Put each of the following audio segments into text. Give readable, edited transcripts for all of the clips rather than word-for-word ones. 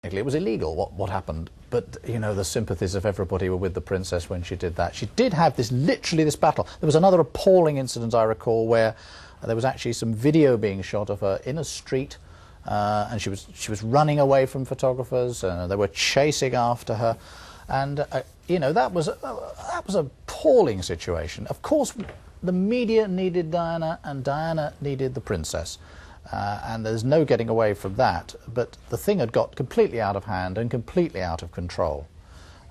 technically it was illegal what happened, but you know, the sympathies of everybody were with the princess when she did that. She did have literally this battle. There was another appalling incident I recall where there was actually some video being shot of her in a street, and she was running away from photographers, and they were chasing after her, and you know, that was an appalling situation. Of course, the media needed Diana, and Diana needed the princess. And there's no getting away from that, but the thing had got completely out of hand and completely out of control.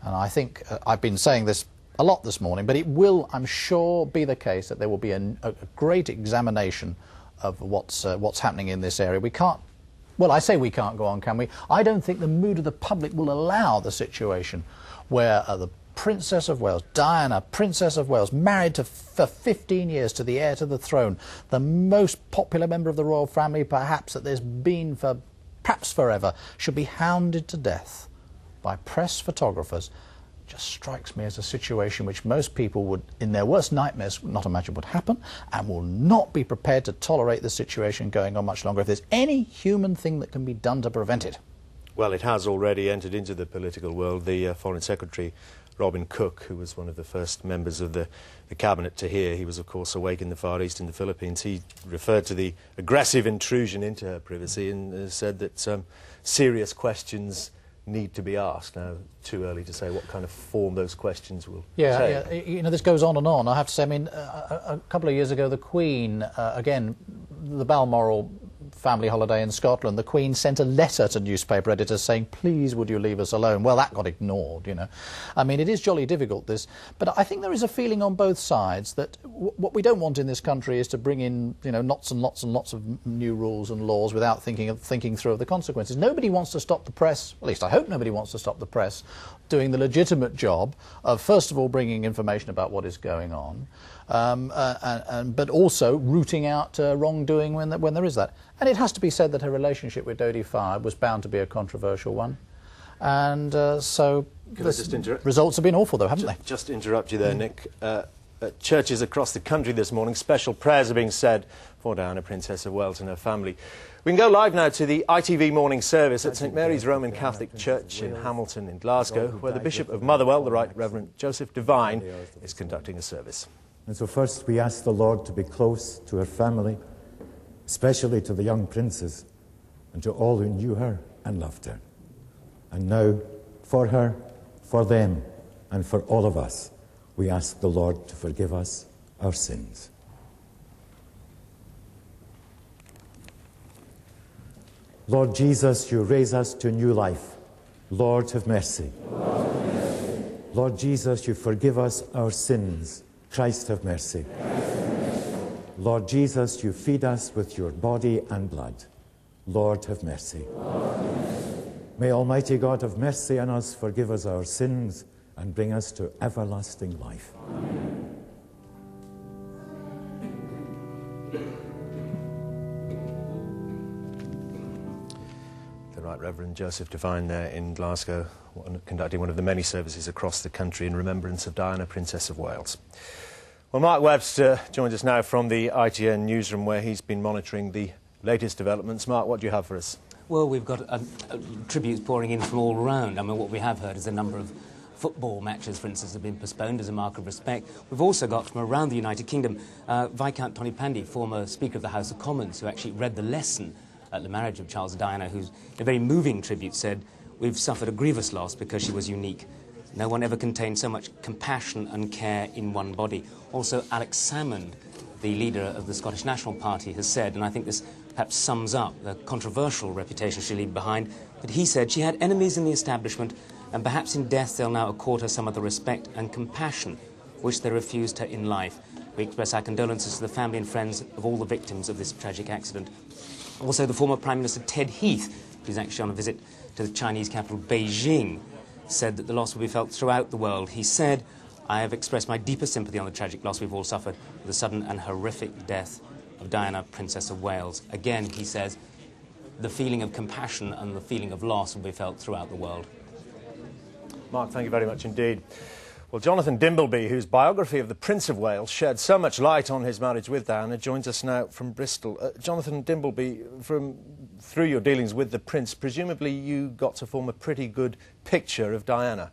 And I think, I've been saying this a lot this morning, but it will, I'm sure, be the case that there will be a great examination of what's happening in this area. We can't, well, I say we can't go on, can we? I don't think the mood of the public will allow the situation where the Princess of Wales, Diana, Princess of Wales, married for 15 years to the heir to the throne, the most popular member of the royal family perhaps that there's been for perhaps forever, should be hounded to death by press photographers. Just strikes me as a situation which most people would, in their worst nightmares, not imagine would happen, and will not be prepared to tolerate the situation going on much longer if there's any human thing that can be done to prevent it. Well, it has already entered into the political world. The Foreign Secretary, Robin Cook, who was one of the first members of the cabinet to hear, he was of course awake in the Far East in the Philippines. He referred to the aggressive intrusion into her privacy and said that serious questions need to be asked. Now, too early to say what kind of form those questions will take. Yeah, you know, this goes on and on. I have to say, I mean, a couple of years ago, the Queen, again, the Balmoral family holiday in Scotland, the Queen sent a letter to newspaper editors saying, please, would you leave us alone? Well, that got ignored, you know. I mean, it is jolly difficult, this. But I think there is a feeling on both sides that what we don't want in this country is to bring in, you know, lots and lots and lots of new rules and laws without thinking through of the consequences. Nobody wants to stop the press, at least I hope nobody wants to stop the press, doing the legitimate job of, first of all, bringing information about what is going on, but also rooting out wrongdoing when there is that. And it has to be said that her relationship with Dodi Fayed was bound to be a controversial one. And so the results have been awful, though, haven't they? Just interrupt you there, Nick. At churches across the country this morning, special prayers are being said for Diana, Princess of Wales, and her family. We can go live now to the ITV morning service at St Mary's Roman Catholic Church in Hamilton in Glasgow, where the Bishop of Motherwell, the Right Reverend Joseph Devine, is conducting a service. And so first we ask the Lord to be close to her family, especially to the young princess and to all who knew her and loved her. And now, for her, for them, and for all of us, we ask the Lord to forgive us our sins. Lord Jesus, you raise us to new life. Lord, have mercy. Lord, have mercy. Lord Jesus, you forgive us our sins. Christ, have mercy. Christ, have mercy. Lord Jesus, you feed us with your body and blood. Lord, have mercy. Lord, have mercy. May Almighty God have mercy on us, forgive us our sins, and bring us to everlasting life. Amen. The Right Reverend Joseph Devine there in Glasgow, conducting one of the many services across the country in remembrance of Diana, Princess of Wales. Well, Mark Webster joins us now from the ITN newsroom, where he's been monitoring the latest developments. Mark, what do you have for us? Well, we've got tributes pouring in from all around. I mean, what we have heard is a number of football matches, for instance, have been postponed as a mark of respect. We've also got from around the United Kingdom, Viscount Tony Pandy, former Speaker of the House of Commons, who actually read the lesson at the marriage of Charles and Diana, who, in a very moving tribute, said, "We've suffered a grievous loss because she was unique. No one ever contained so much compassion and care in one body." Also, Alex Salmond, the leader of the Scottish National Party, has said, and I think this perhaps sums up the controversial reputation she left behind, but he said she had enemies in the establishment, and perhaps in death they'll now accord her some of the respect and compassion which they refused her in life. We express our condolences to the family and friends of all the victims of this tragic accident. Also, the former Prime Minister Ted Heath, who's actually on a visit to the Chinese capital Beijing, said that the loss will be felt throughout the world. He said, "I have expressed my deepest sympathy on the tragic loss we've all suffered with the sudden and horrific death of Diana, Princess of Wales." Again, he says, the feeling of compassion and the feeling of loss will be felt throughout the world. Mark, thank you very much indeed. Well, Jonathan Dimbleby, whose biography of the Prince of Wales shed so much light on his marriage with Diana, joins us now from Bristol. Jonathan Dimbleby, from through your dealings with the Prince, presumably you got to form a pretty good picture of Diana.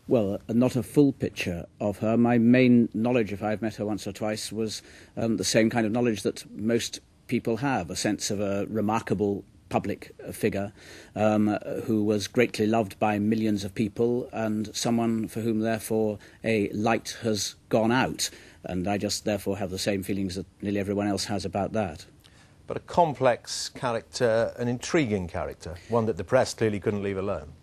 Well, not a full picture of her. My main knowledge, if I've met her once or twice, was the same kind of knowledge that most people have, a sense of a remarkable public figure who was greatly loved by millions of people, and someone for whom, therefore, a light has gone out. And I just, therefore, have the same feelings that nearly everyone else has about that. But a complex character, an intriguing character, one that the press clearly couldn't leave alone.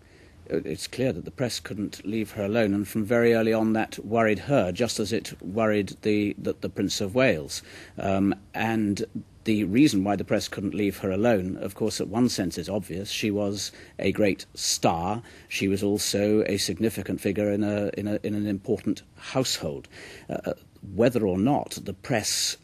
It's clear that the press couldn't leave her alone, and from very early on that worried her, just as it worried the Prince of Wales. And the reason why the press couldn't leave her alone, of course, at one sense is obvious. She was a great star. She was also a significant figure in an important household. Whether or not the press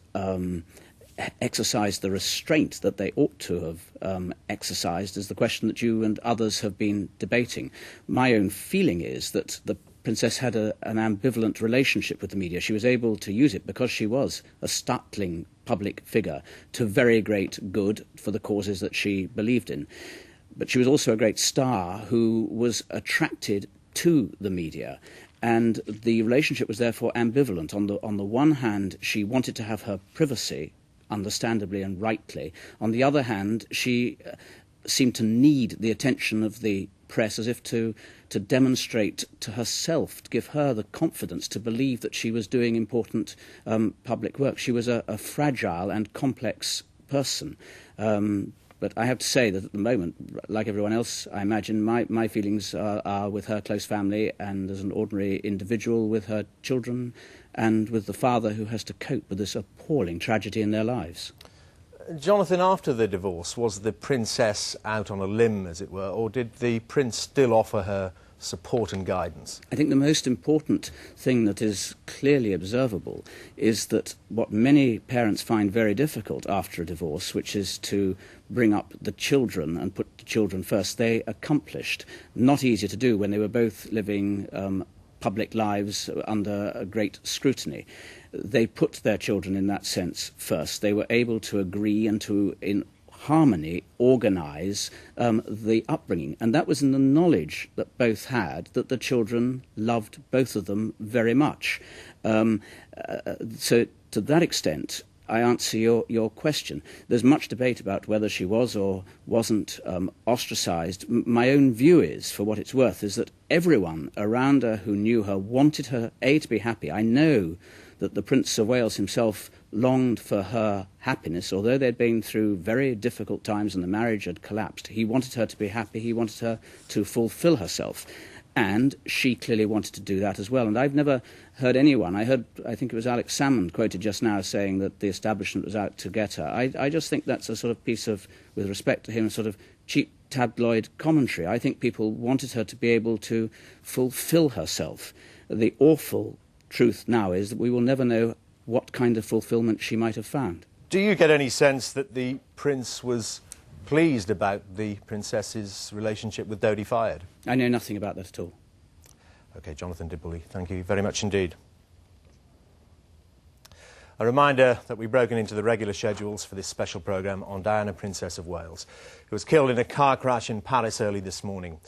exercised the restraint that they ought to have exercised is the question that you and others have been debating. My own feeling is that the Princess had an ambivalent relationship with the media. She was able to use it because she was a startling public figure to very great good for the causes that she believed in. But she was also a great star who was attracted to the media. And the relationship was therefore ambivalent. On the one hand, she wanted to have her privacy, understandably and rightly. On the other hand, she seemed to need the attention of the press as if to demonstrate to herself, to give her the confidence to believe that she was doing important public work. She was a fragile and complex person. But I have to say that at the moment, like everyone else, I imagine, my feelings are with her close family and as an ordinary individual with her children and with the father who has to cope with this appalling tragedy in their lives. Jonathan, after the divorce, was the Princess out on a limb, as it were, or did the Prince still offer her support and guidance? I think the most important thing that is clearly observable is that what many parents find very difficult after a divorce, which is to bring up the children and put the children first, they accomplished. Not easy to do when they were both living public lives under a great scrutiny. They put their children in that sense first. They were able to agree and to, in harmony, organise the upbringing. And that was in the knowledge that both had that the children loved both of them very much. So to that extent, I answer your question. There's much debate about whether she was or wasn't ostracised. My own view is, for what it's worth, is that everyone around her who knew her wanted her, to be happy. I know that the Prince of Wales himself longed for her happiness, although they'd been through very difficult times and the marriage had collapsed. He wanted her to be happy, he wanted her to fulfil herself. And she clearly wanted to do that as well. And I've never heard anyone, I think it was Alex Salmond quoted just now saying that the establishment was out to get her. I just think that's a sort of piece of, with respect to him, a sort of cheap tabloid commentary. I think people wanted her to be able to fulfil herself. The awful truth now is that we will never know what kind of fulfilment she might have found. Do you get any sense that the Prince was pleased about the Princess's relationship with Dodi Fayed? I know nothing about that at all. OK, Jonathan Dibbley, thank you very much indeed. A reminder that we've broken into the regular schedules for this special programme on Diana, Princess of Wales, who was killed in a car crash in Paris early this morning.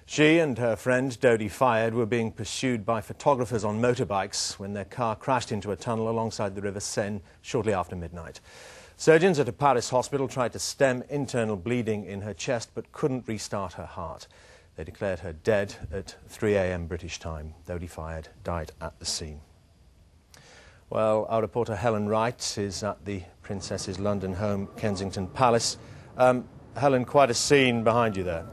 She and her friend Dodi Fayed were being pursued by photographers on motorbikes when their car crashed into a tunnel alongside the River Seine shortly after midnight. Surgeons at a Paris hospital tried to stem internal bleeding in her chest but couldn't restart her heart. They declared her dead at 3 a.m. British time. Dodi Fayed died at the scene. Well, our reporter Helen Wright is at the Princess's London home, Kensington Palace. Helen, quite a scene behind you there.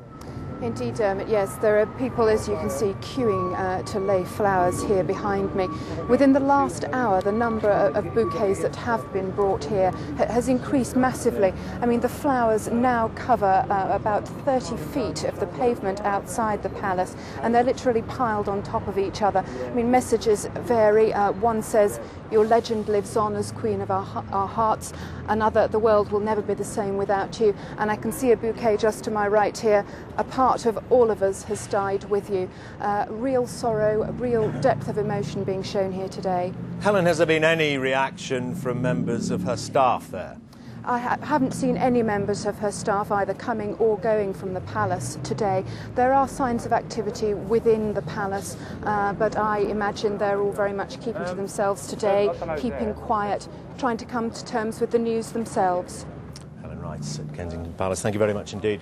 Indeed, Dermot, yes. There are people, as you can see, queuing to lay flowers here behind me. Within the last hour, the number of bouquets that have been brought here has increased massively. I mean, the flowers now cover about 30 feet of the pavement outside the palace, and they're literally piled on top of each other. I mean, messages vary. One says, "Your legend lives on as Queen of our hearts." Another, "The world will never be the same without you." And I can see a bouquet just to my right here. A part of all of us has died with you. Real sorrow, real depth of emotion being shown here today. Helen, has there been any reaction from members of her staff there? I haven't seen any members of her staff either coming or going from the palace today. There are signs of activity within the palace, but I imagine they're all very much keeping to themselves today, keeping quiet, trying to come to terms with the news themselves. Helen Wrights at Kensington Palace. Thank you very much indeed.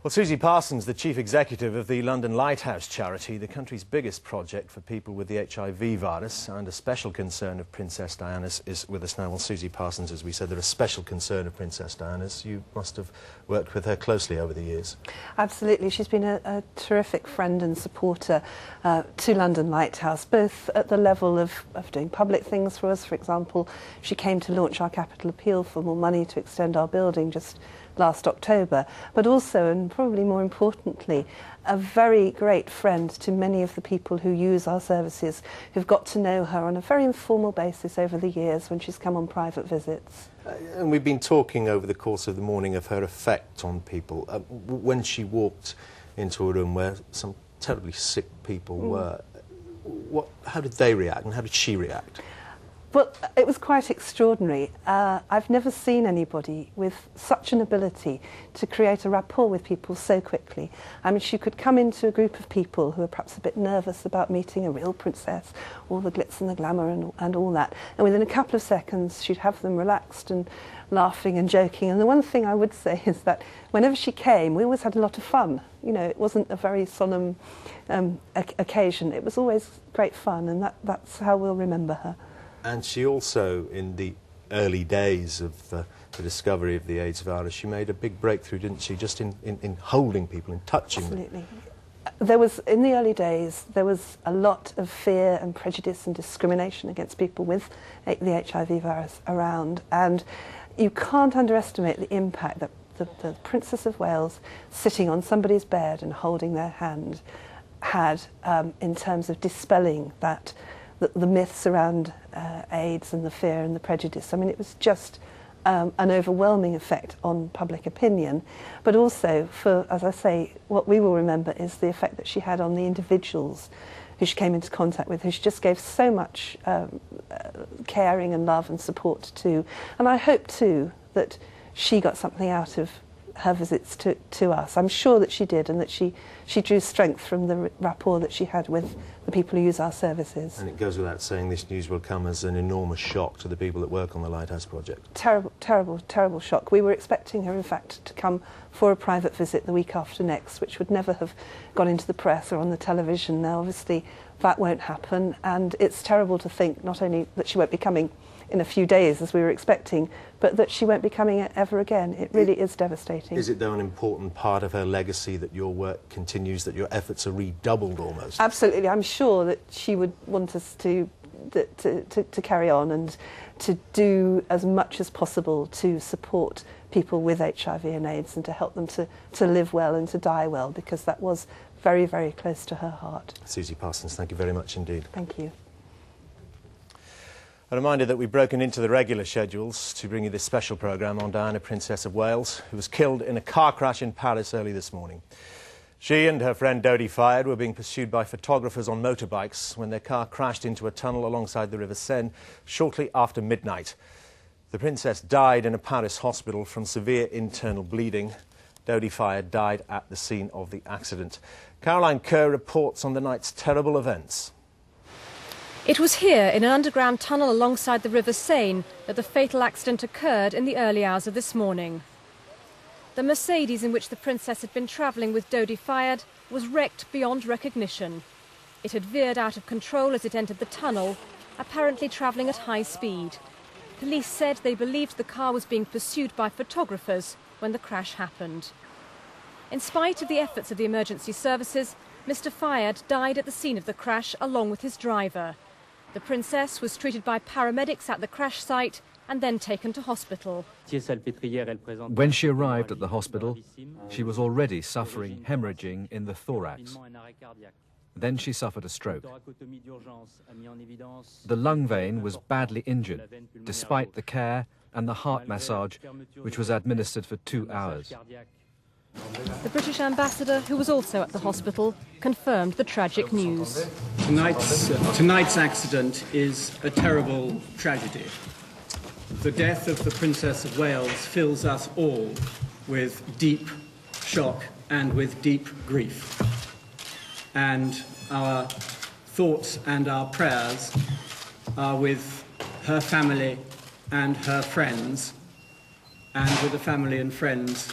Well, Susie Parsons, the chief executive of the London Lighthouse charity, the country's biggest project for people with the HIV virus, and a special concern of Princess Diana's, is with us now. Well, Susie Parsons, as we said, they're a special concern of Princess Diana's. You must have worked with her closely over the years. Absolutely. She's been a terrific friend and supporter to London Lighthouse, both at the level of doing public things for us. For example, she came to launch our capital appeal for more money to extend our building just last October, but also, and probably more importantly, a very great friend to many of the people who use our services, who've got to know her on a very informal basis over the years when she's come on private visits. And we've been talking over the course of the morning of her effect on people. When she walked into a room where some terribly sick people were, how did they react and how did she react? Well, it was quite extraordinary. I've never seen anybody with such an ability to create a rapport with people so quickly. I mean, she could come into a group of people who are perhaps a bit nervous about meeting a real princess, all the glitz and the glamour and all that, and within a couple of seconds she'd have them relaxed and laughing and joking. And the one thing I would say is that whenever she came, we always had a lot of fun. You know, it wasn't a very solemn occasion. It was always great fun, and that's how we'll remember her. And she also, in the early days of the discovery of the AIDS virus, she made a big breakthrough, didn't she, just in holding people, in touching them? Absolutely. There was, in the early days, there was a lot of fear and prejudice and discrimination against people with the HIV virus around, and you can't underestimate the impact that the Princess of Wales sitting on somebody's bed and holding their hand had in terms of dispelling that the myths around AIDS and the fear and the prejudice. I mean, it was just an overwhelming effect on public opinion, but also for, as I say, what we will remember is the effect that she had on the individuals who she came into contact with, who she just gave so much caring and love and support to. And I hope too that she got something out of her visits to us. I'm sure that she did, and that she drew strength from the rapport that she had with the people who use our services. And it goes without saying this news will come as an enormous shock to the people that work on the Lighthouse project. Terrible, terrible, terrible shock. We were expecting her, in fact, to come for a private visit the week after next, which would never have gone into the press or on the television. Now, obviously, that won't happen, and it's terrible to think not only that she won't be coming in a few days, as we were expecting, but that she won't be coming ever again. It really is devastating. Is it, though, an important part of her legacy that your work continues, that your efforts are redoubled almost? Absolutely. I'm sure that she would want us to carry on and to do as much as possible to support people with HIV and AIDS and to help them to live well and to die well, because that was very, very close to her heart. Susie Parsons, thank you very much indeed. Thank you. A reminder that we've broken into the regular schedules to bring you this special programme on Diana, Princess of Wales, who was killed in a car crash in Paris early this morning. She and her friend Dodi Fayed were being pursued by photographers on motorbikes when their car crashed into a tunnel alongside the River Seine shortly after midnight. The princess died in a Paris hospital from severe internal bleeding. Dodi Fayed died at the scene of the accident. Caroline Kerr reports on the night's terrible events. It was here, in an underground tunnel alongside the River Seine, that the fatal accident occurred in the early hours of this morning. The Mercedes in which the princess had been travelling with Dodi Fayed was wrecked beyond recognition. It had veered out of control as it entered the tunnel, apparently travelling at high speed. Police said they believed the car was being pursued by photographers when the crash happened. In spite of the efforts of the emergency services, Mr. Fayed died at the scene of the crash along with his driver. The princess was treated by paramedics at the crash site and then taken to hospital. When she arrived at the hospital, she was already suffering hemorrhaging in the thorax. Then she suffered a stroke. The lung vein was badly injured, despite the care and the heart massage, which was administered for 2 hours. The British ambassador, who was also at the hospital, confirmed the tragic news. Tonight's accident is a terrible tragedy. The death of the Princess of Wales fills us all with deep shock and with deep grief. And our thoughts and our prayers are with her family and her friends, and with the family and friends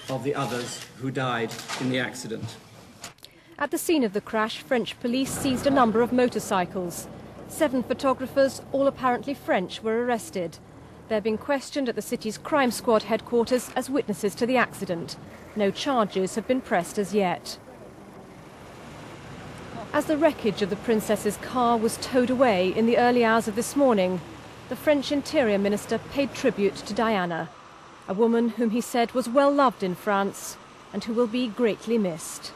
of the others who died in the accident. At the scene of the crash, French police seized a number of motorcycles. 7 photographers, all apparently French, were arrested. They're being questioned at the city's crime squad headquarters as witnesses to the accident. No charges have been pressed as yet. As the wreckage of the princess's car was towed away in the early hours of this morning, the French Interior Minister paid tribute to Diana, a woman whom he said was well loved in France and who will be greatly missed.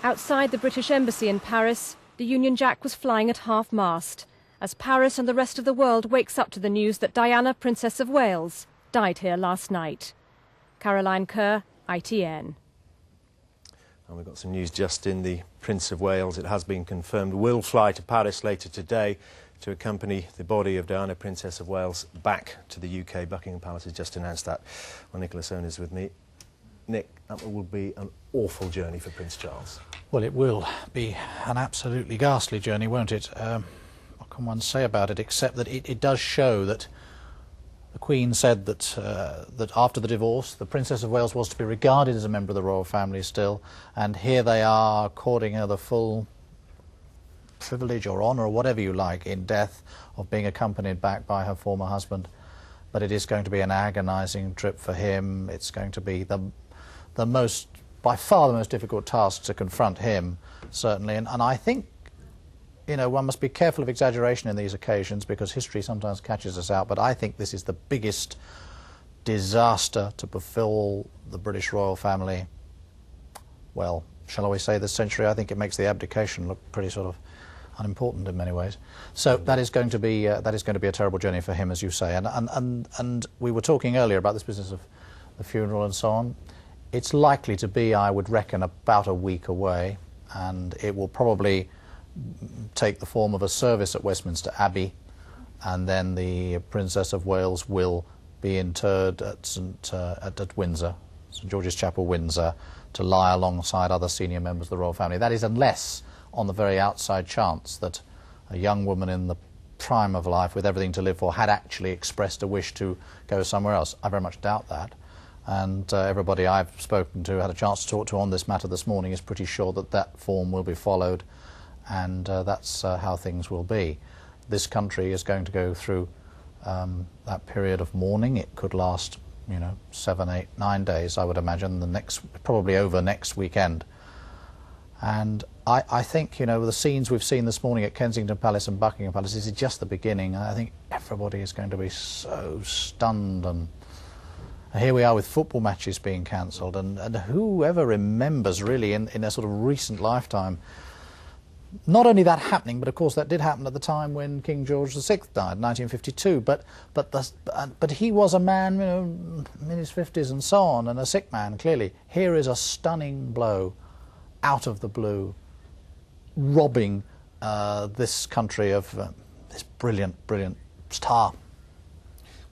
Outside the British Embassy in Paris, the Union Jack was flying at half-mast, as Paris and the rest of the world wakes up to the news that Diana, Princess of Wales, died here last night. Caroline Kerr, ITN. And we've got some news just in. The Prince of Wales, it has been confirmed, will fly to Paris later today to accompany the body of Diana, Princess of Wales, back to the UK. Buckingham Palace has just announced that. Well, Nicholas Owen is with me. Nick, that will be an awful journey for Prince Charles. Well, it will be an absolutely ghastly journey, won't it? What can one say about it, except that it does show that the Queen said that, that after the divorce, the Princess of Wales was to be regarded as a member of the royal family still, and here they are according her the full privilege or honour or whatever you like in death of being accompanied back by her former husband. But it is going to be an agonising trip for him. It's going to be the most, by far the most difficult task to confront him, certainly. And I think, you know, one must be careful of exaggeration in these occasions because history sometimes catches us out, but I think this is the biggest disaster to befall the British royal family, well, shall we say this century. I think it makes the abdication look pretty sort of unimportant in many ways. So that is going to be a terrible journey for him, as you say. And we were talking earlier about this business of the funeral and so on. It's likely to be, I would reckon, about a week away, and it will probably take the form of a service at Westminster Abbey, and then the Princess of Wales will be interred at Windsor, St George's Chapel, Windsor, to lie alongside other senior members of the royal family. That is unless, on the very outside chance, that a young woman in the prime of life with everything to live for had actually expressed a wish to go somewhere else. I very much doubt that. And everybody I've spoken to, had a chance to talk to on this matter this morning, is pretty sure that that form will be followed, and that's how things will be. This country is going to go through that period of mourning. It could last, you know, 7, 8, 9 days, I would imagine, probably over next weekend. And I think, you know, the scenes we've seen this morning at Kensington Palace and Buckingham Palace is just the beginning. I think everybody is going to be so stunned, and here we are with football matches being cancelled, and whoever remembers really in a sort of recent lifetime, not only that happening, but of course that did happen at the time when King George VI died in 1952, but he was a man, you know, in his 50s and so on, and a sick man, clearly. Here is a stunning blow out of the blue, robbing this country of this brilliant star.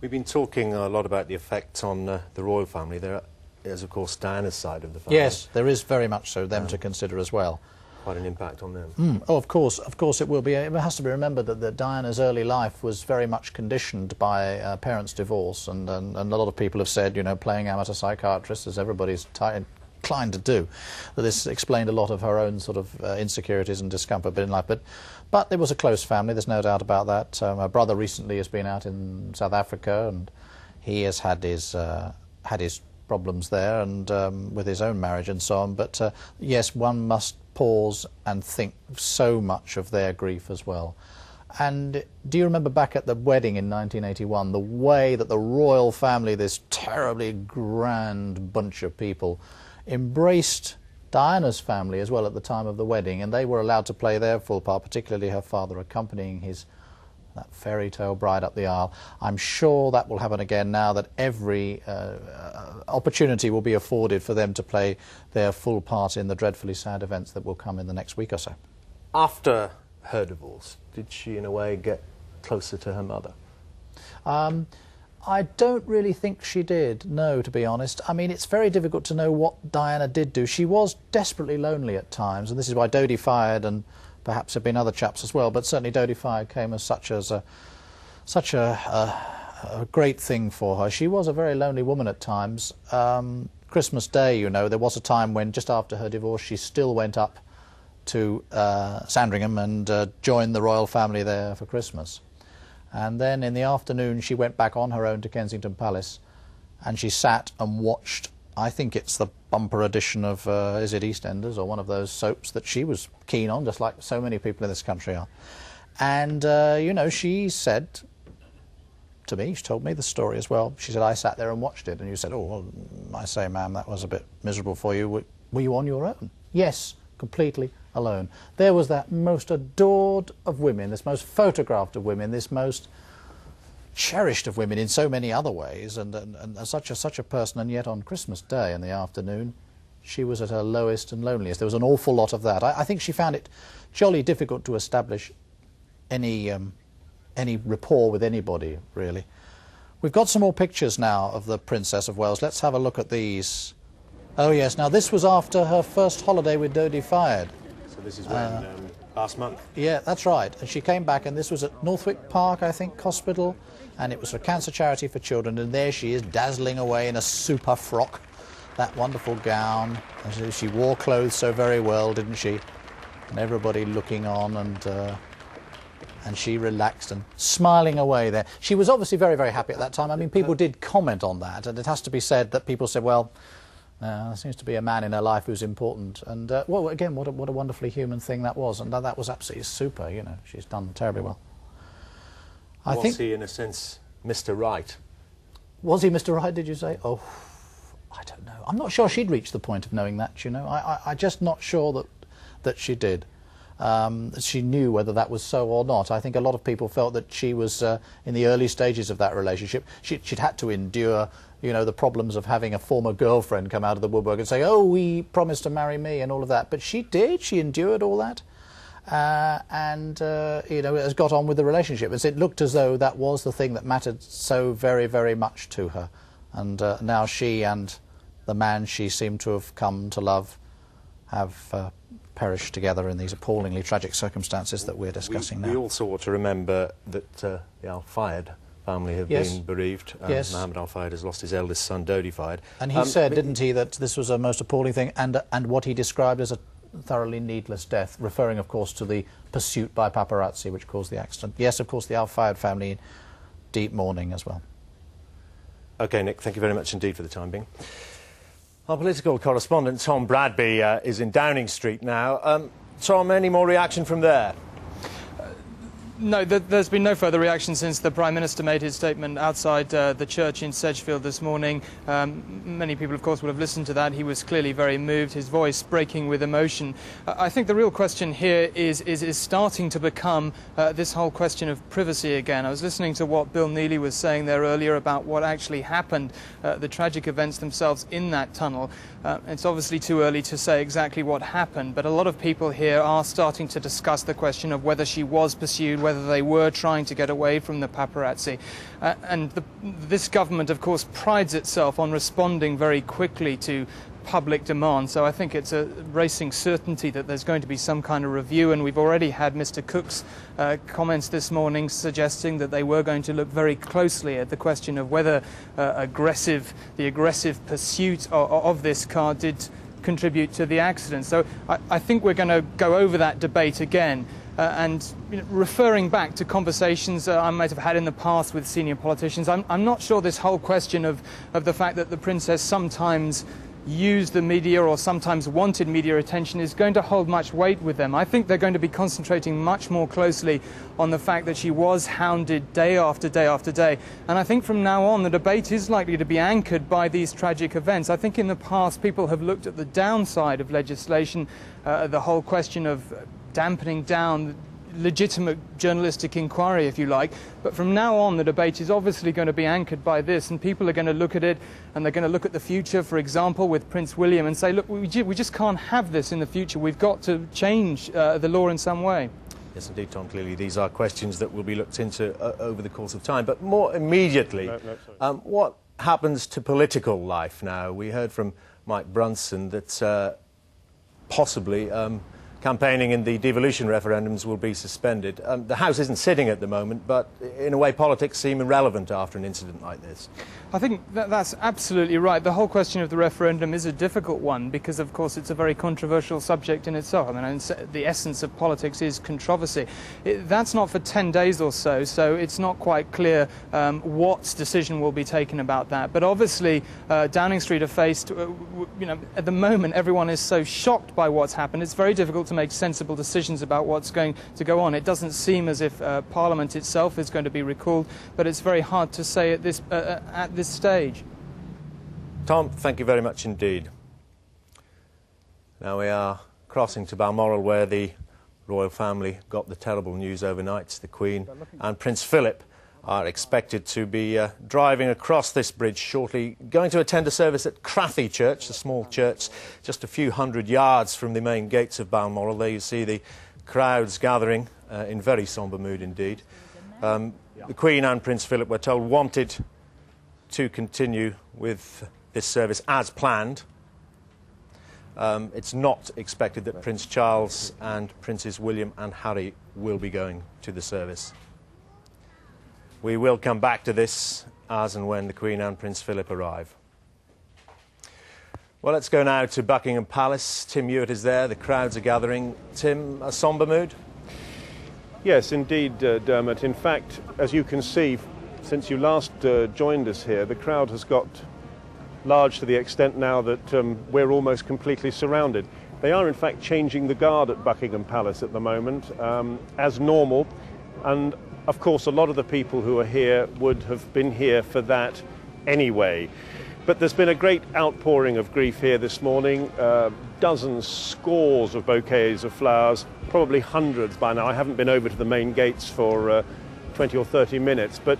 We've been talking a lot about the effect on the royal family. There is, of course, Diana's side of the family. Yes, there is very much so, them to consider as well. Quite an impact on them. Oh, of course it will be. It has to be remembered that Diana's early life was very much conditioned by parents' divorce, and a lot of people have said, you know, playing amateur psychiatrist, as everybody's inclined to do, that this explained a lot of her own sort of insecurities and discomfort in life. But it was a close family, there's no doubt about that. Her brother recently has been out in South Africa, and he has had his problems there, and with his own marriage and so on. But yes, one must pause and think so much of their grief as well. And do you remember back at the wedding in 1981, the way that the royal family, this terribly grand bunch of people, embraced Diana's family as well at the time of the wedding, and they were allowed to play their full part, particularly her father accompanying that fairy tale bride up the aisle. I'm sure that will happen again now that every opportunity will be afforded for them to play their full part in the dreadfully sad events that will come in the next week or so. After her divorce, did she in a way get closer to her mother? I don't really think she did, no, to be honest. I mean, it's very difficult to know what Diana did do. She was desperately lonely at times, and this is why Dodi fired, and perhaps there have been other chaps as well, but certainly Dodi fired came as such a great thing for her. She was a very lonely woman at times. Christmas Day, you know, there was a time when, just after her divorce, she still went up to Sandringham and joined the royal family there for Christmas. And then in the afternoon she went back on her own to Kensington Palace, and she sat and watched, I think it's the bumper edition of, is it EastEnders, or one of those soaps that she was keen on, just like so many people in this country are. And, you know, she said to me, she told me the story as well, she said, I sat there and watched it, and you said, oh, well, I say, ma'am, that was a bit miserable for you. Were you on your own? Yes, completely alone. There was that most adored of women, this most photographed of women, this most cherished of women in so many other ways, and such a person, and yet on Christmas Day in the afternoon she was at her lowest and loneliest. There was an awful lot of that. I think she found it jolly difficult to establish any rapport with anybody, really. We've got some more pictures now of the Princess of Wales. Let's have a look at these. Oh yes, now this was after her first holiday with Dodi fired. So this is when, last month? Yeah, that's right. And she came back, and this was at Northwick Park, I think, hospital, and it was for cancer charity for children, and there she is, dazzling away in a super frock, that wonderful gown. And she wore clothes so very well, didn't she? And everybody looking on, and she relaxed and smiling away there. She was obviously very, very happy at that time. I mean, people did comment on that, and it has to be said that people said, well, there seems to be a man in her life who's important. And, well, again, what a wonderfully human thing that was. And that was absolutely super, you know. She's done terribly well. Was he, in a sense, Mr. Right? Was he Mr. Right, did you say? Oh, I don't know. I'm not sure she'd reached the point of knowing that, you know. I'm just not sure that she did. She knew whether that was so or not. I think a lot of people felt that she was in the early stages of that relationship. She'd had to endure, you know, the problems of having a former girlfriend come out of the woodwork and say, oh, he promised to marry me and all of that. But she did. She endured all that. You know, has got on with the relationship. It looked as though that was the thing that mattered so very, very much to her. And now she and the man she seemed to have come to love have perished together in these appallingly tragic circumstances that we're discussing now. We also ought to remember that the Al-Fayed family have been bereaved. Mohammed Al-Fayed has lost his eldest son, Dodi Fayed. And he said, didn't he, that this was a most appalling thing, and what he described as a thoroughly needless death, referring, of course, to the pursuit by paparazzi which caused the accident. Yes, of course, the Al-Fayed family in deep mourning as well. OK, Nick, thank you very much indeed for the time being. Our political correspondent, Tom Bradby, is in Downing Street now. Tom, any more reaction from there? No, there's been no further reaction since the Prime Minister made his statement outside the church in Sedgefield this morning. Many people, of course, would have listened to that. He was clearly very moved, his voice breaking with emotion. I think the real question here is starting to become this whole question of privacy again. I was listening to what Bill Neely was saying there earlier about what actually happened, the tragic events themselves in that tunnel. It's obviously too early to say exactly what happened, but a lot of people here are starting to discuss the question of whether she was pursued, whether they were trying to get away from the paparazzi. This government, of course, prides itself on responding very quickly to public demand, so I think it's a racing certainty that there's going to be some kind of review, and we've already had Mr. Cook's comments this morning suggesting that they were going to look very closely at the question of whether the aggressive pursuit of this car did contribute to the accident. So I think we're going to go over that debate again. Referring back to conversations I might have had in the past with senior politicians, I'm not sure this whole question of the fact that the Princess sometimes used the media or sometimes wanted media attention is going to hold much weight with them. I think they're going to be concentrating much more closely on the fact that she was hounded day after day after day. And I think from now on the debate is likely to be anchored by these tragic events. I think in the past people have looked at the downside of legislation, the whole question of dampening down legitimate journalistic inquiry, if you like. But from now on, the debate is obviously going to be anchored by this, and people are going to look at it, and they're going to look at the future, for example, with Prince William, and say, look, we just can't have this in the future. We've got to change the law in some way. Yes, indeed, Tom. Clearly, these are questions that will be looked into over the course of time. But more immediately, what happens to political life now? We heard from Mike Brunson that possibly campaigning in the devolution referendums will be suspended. The House isn't sitting at the moment, but in a way politics seem irrelevant after an incident like this. I think that's absolutely right. The whole question of the referendum is a difficult one because, of course, it's a very controversial subject in itself. I mean, the essence of politics is controversy. That's not for 10 days or so, so it's not quite clear what decision will be taken about that. But obviously, Downing Street are faced, at the moment, everyone is so shocked by what's happened, it's very difficult to make sensible decisions about what's going to go on. It doesn't seem as if Parliament itself is going to be recalled, but it's very hard to say at this stage. Tom, thank you very much indeed. Now we are crossing to Balmoral, where the royal family got the terrible news overnight. The Queen and Prince Philip are expected to be driving across this bridge shortly, going to attend a service at Crathy Church, a small church just a few hundred yards from the main gates of Balmoral. There you see the crowds gathering in very sombre mood indeed. The Queen and Prince Philip, we're told, wanted to continue with this service as planned. It's not expected that Prince Charles and Princes William and Harry will be going to the service. We will come back to this as and when the Queen and Prince Philip arrive. Well, let's go now to Buckingham Palace. Tim Hewitt is there. The crowds are gathering. Tim, a sombre mood? Yes, indeed, Dermot. In fact, as you can see, since you last joined us here, the crowd has got large to the extent now that we're almost completely surrounded. They are, in fact, changing the guard at Buckingham Palace at the moment, as normal. And, of course, a lot of the people who are here would have been here for that anyway. But there's been a great outpouring of grief here this morning. Dozens, scores of bouquets of flowers, probably hundreds by now. I haven't been over to the main gates for 20 or 30 minutes, but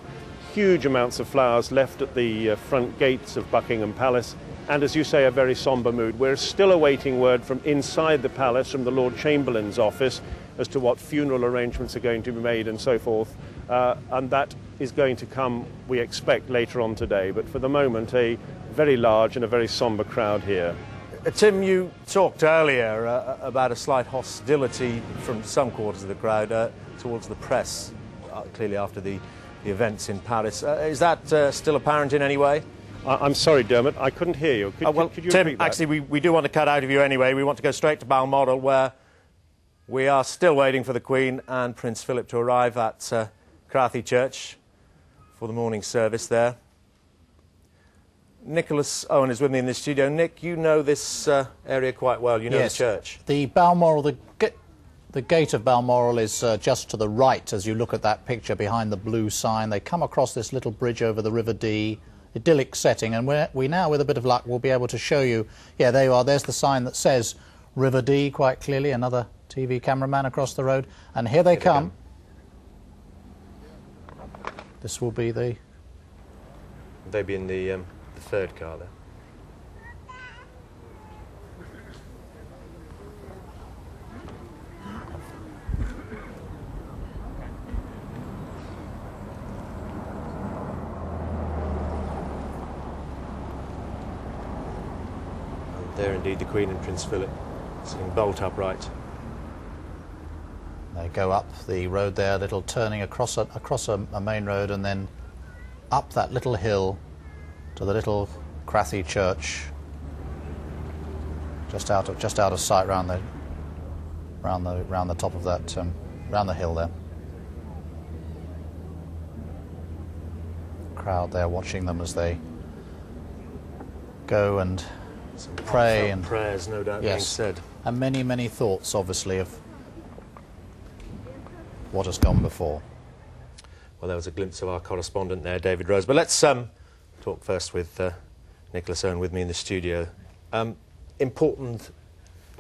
huge amounts of flowers left at the front gates of Buckingham Palace, and as you say, a very sombre mood. We're still awaiting word from inside the palace, from the Lord Chamberlain's office, as to what funeral arrangements are going to be made and so forth, and that is going to come, we expect, later on today. But for the moment, a very large and a very sombre crowd here. Tim, you talked earlier about a slight hostility from some quarters of the crowd towards the press, clearly after the events in Paris. Is that still apparent in any way? I'm sorry, Dermot, I couldn't hear you. Could you Tim, repeat that? actually, we do want to cut out of you anyway. We want to go straight to Balmoral, where we are still waiting for the Queen and Prince Philip to arrive at Crathy Church for the morning service there. Nicholas Owen is with me in the studio. Nick, you know this area quite well. You know the church. The Balmoral, the gate of Balmoral is just to the right as you look at that picture behind the blue sign. They come across this little bridge over the River Dee, idyllic setting, and we now, with a bit of luck, will be able to show you. Yeah, there you are. There's the sign that says River Dee quite clearly. Another TV cameraman across the road, and here they come. This will be the. They'll be in the third car there. And there indeed the Queen and Prince Philip sitting bolt upright. They go up the road there, little turning across a main road, and then up that little hill to the little Crathy Church, just out of sight round the top of that round the hill there. Crowd there watching them as they go and pray, and prayers, no doubt, being said, and many thoughts, obviously, of what has gone before. Well, there was a glimpse of our correspondent there, David Rose. But let's talk first with Nicholas Owen with me in the studio. Important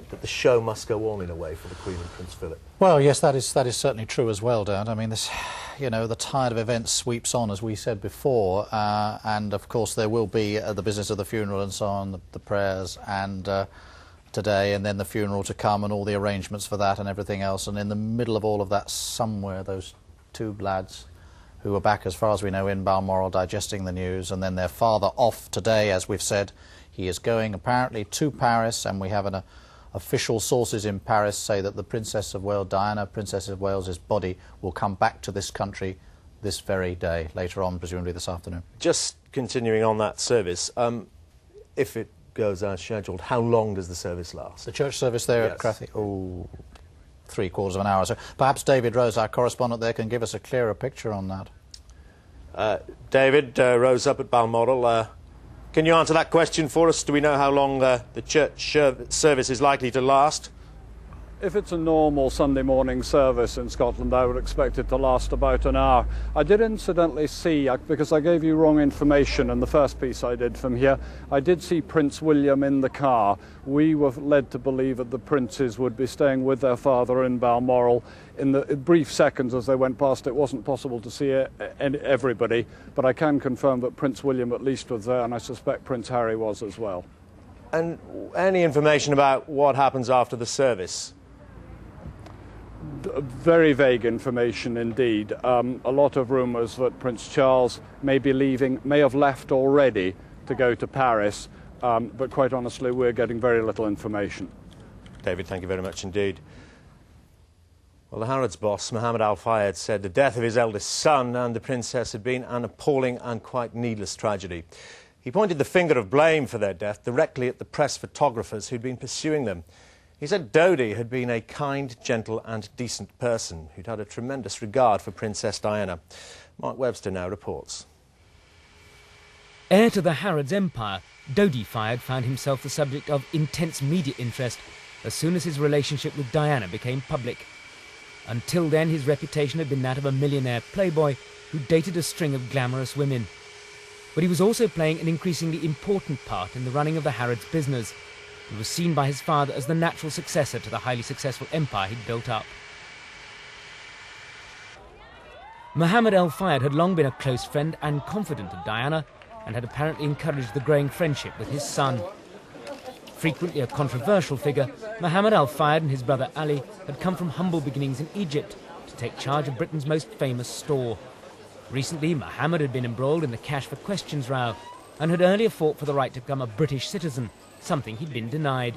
that the show must go on in a way for the Queen and Prince Philip. Well, yes, that is certainly true as well, Dan. I mean, this, the tide of events sweeps on, as we said before, and of course there will be the business of the funeral and so on, the prayers, and today, and then the funeral to come and all the arrangements for that and everything else. And in the middle of all of that, somewhere, those two lads who were back, as far as we know, in Balmoral digesting the news, and then their father off today, as we've said. He is going apparently to Paris, and we have official sources in Paris say that the Princess of Wales, Diana, Princess of Wales's body, will come back to this country this very day, later on, presumably this afternoon. Just continuing on that service, if it goes as scheduled, how long does the service last? The church service there at Crathy? Oh, 3/4 of an hour. So perhaps David Rose, our correspondent there, can give us a clearer picture on that. David Rose up at Balmoral. Can you answer that question for us? Do we know how long the church service is likely to last? If it's a normal Sunday morning service in Scotland, I would expect it to last about an hour. I did incidentally see, because I gave you wrong information in the first piece I did from here, I did see Prince William in the car. We were led to believe that the princes would be staying with their father in Balmoral. In the brief seconds as they went past, it wasn't possible to see everybody, but I can confirm that Prince William at least was there, and I suspect Prince Harry was as well. And any information about what happens after the service? Very vague information indeed. A lot of rumours that Prince Charles may have left already to go to Paris, but quite honestly we're getting very little information. David, thank you very much indeed. Well, the Harrods boss, Mohammed Al Fayed, said the death of his eldest son and the princess had been an appalling and quite needless tragedy. He pointed the finger of blame for their death directly at the press photographers who'd been pursuing them. He said Dodi had been a kind, gentle and decent person who'd had a tremendous regard for Princess Diana. Mark Webster now reports. Heir to the Harrods Empire, Dodi Fayed found himself the subject of intense media interest as soon as his relationship with Diana became public. Until then, his reputation had been that of a millionaire playboy who dated a string of glamorous women. But he was also playing an increasingly important part in the running of the Harrods business, and was seen by his father as the natural successor to the highly successful empire he'd built up. Mohammed Al Fayed had long been a close friend and confidant of Diana, and had apparently encouraged the growing friendship with his son. Frequently a controversial figure, Mohammed Al Fayed and his brother Ali had come from humble beginnings in Egypt to take charge of Britain's most famous store. Recently, Mohammed had been embroiled in the Cash for Questions row, and had earlier fought for the right to become a British citizen, something he'd been denied.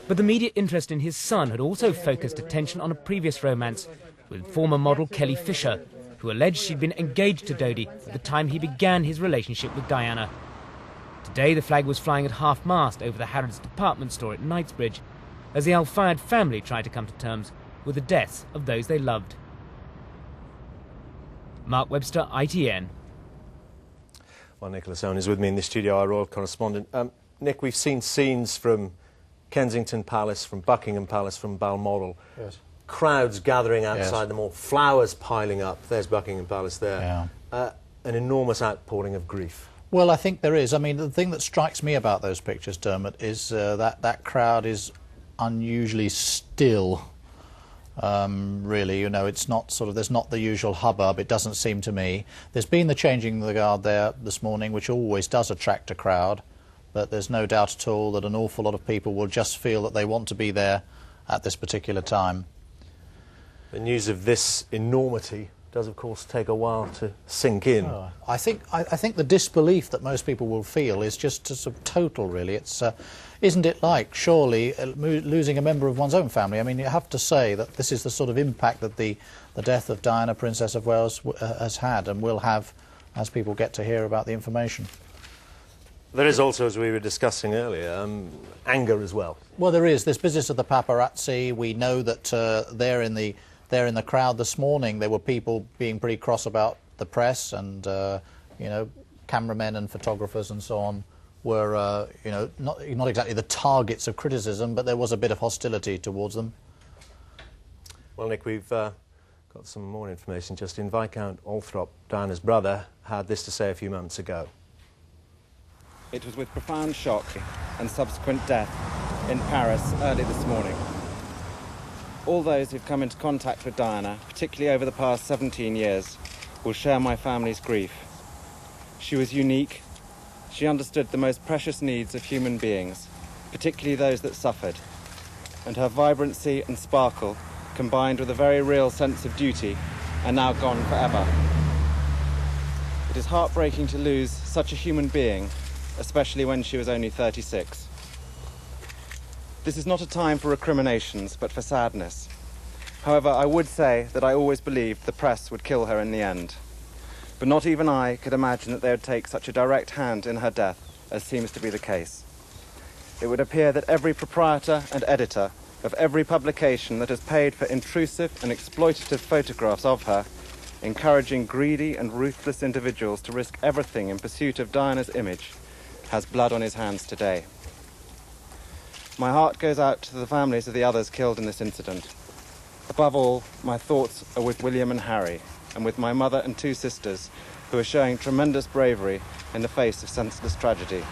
But the media interest in his son had also focused attention on a previous romance with former model Kelly Fisher, who alleged she'd been engaged to Dodi at the time he began his relationship with Diana. Today the flag was flying at half-mast over the Harrods department store at Knightsbridge, as the Al Fayed family tried to come to terms with the deaths of those they loved. Mark Webster, ITN. Well, Nicholas Owen is with me in the studio, our royal correspondent. Nick, we've seen scenes from Kensington Palace, from Buckingham Palace, from Balmoral. Yes. Crowds gathering outside them all, flowers piling up. There's Buckingham Palace there. Yeah. An enormous outpouring of grief. Well, I think there is. I mean, the thing that strikes me about those pictures, Dermot, is that crowd is unusually still. Really, you know, it's not sort of, there's not the usual hubbub, it doesn't seem to me. There's been the changing of the guard there this morning, which always does attract a crowd, but there's no doubt at all that an awful lot of people will just feel that they want to be there at this particular time. The news of this enormity does, of course, take a while to sink in. Oh, I think the disbelief that most people will feel is just sort of total, really. It's, isn't it like, surely, losing a member of one's own family? I mean, you have to say that this is the sort of impact that the death of Diana, Princess of Wales, has had and will have as people get to hear about the information. There is also, as we were discussing earlier, anger as well. Well, there is. This business of the paparazzi, we know that they're in the crowd this morning. There were people being pretty cross about the press, and you know, cameramen and photographers and so on were you know, not exactly the targets of criticism, but there was a bit of hostility towards them. Well, Nick, we've got some more information. Just in, Viscount Althorp, Diana's brother, had this to say a few moments ago. It was with profound shock and subsequent death in Paris early this morning. All those who've come into contact with Diana, particularly over the past 17 years, will share my family's grief. She was unique, She understood the most precious needs of human beings, particularly those that suffered, and her vibrancy and sparkle, combined with a very real sense of duty, are now gone forever. It is heartbreaking to lose such a human being, especially when she was only 36. This is not a time for recriminations, but for sadness. However, I would say that I always believed the press would kill her in the end. But not even I could imagine that they would take such a direct hand in her death, as seems to be the case. It would appear that every proprietor and editor of every publication that has paid for intrusive and exploitative photographs of her, encouraging greedy and ruthless individuals to risk everything in pursuit of Diana's image, has blood on his hands today. My heart goes out to the families of the others killed in this incident. Above all, my thoughts are with William and Harry, and with my mother and 2 sisters, who are showing tremendous bravery in the face of senseless tragedy.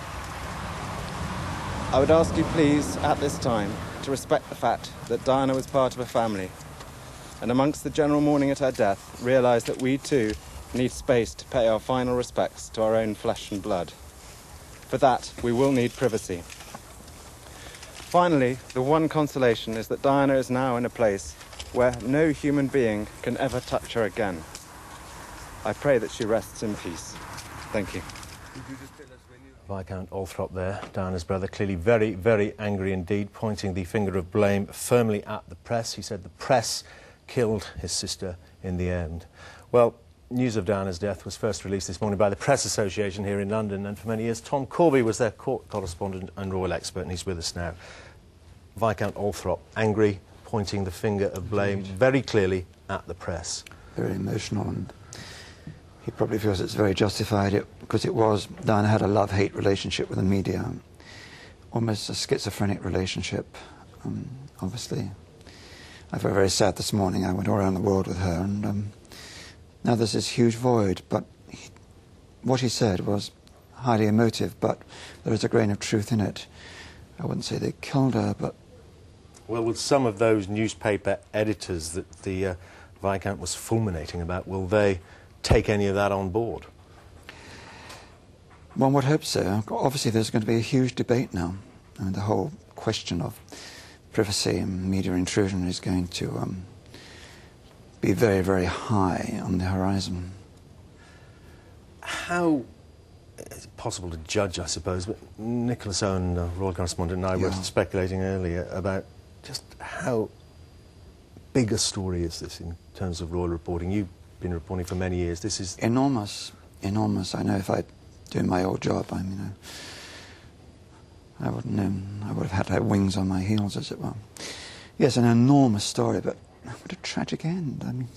I would ask you please, at this time, to respect the fact that Diana was part of a family, and amongst the general mourning at her death, realise that we too need space to pay our final respects to our own flesh and blood. For that, we will need privacy. Finally, the one consolation is that Diana is now in a place where no human being can ever touch her again. I pray that she rests in peace. Thank you. Viscount Althorp there, Diana's brother, clearly very, very angry indeed, pointing the finger of blame firmly at the press. He said the press killed his sister in the end. Well, news of Diana's death was first released this morning by the Press Association here in London, and for many years Tom Corby was their court correspondent and royal expert, and he's with us now. Viscount Althorp, angry, pointing the finger of blame very clearly at the press. Very emotional, and he probably feels it's very justified, because it was. Diana had a love-hate relationship with the media, almost a schizophrenic relationship, obviously. I felt very sad this morning. I went all around the world with her, and now there's this huge void, but what he said was highly emotive, but there is a grain of truth in it. I wouldn't say they killed her, but... Well, with some of those newspaper editors that the Viscount was fulminating about, will they take any of that on board? One would hope so. Obviously, there's going to be a huge debate now, and the whole question of privacy and media intrusion is going to be very, very high on the horizon. How is it possible to judge, I suppose, but Nicholas Owen, the royal correspondent, and I were speculating earlier about just how big a story is this in terms of royal reporting. You've been reporting for many years. This is... Enormous, enormous. I know if I'd doing my old job, I would have had to have wings on my heels, as it were. Yes, an enormous story, but what a tragic end. I mean,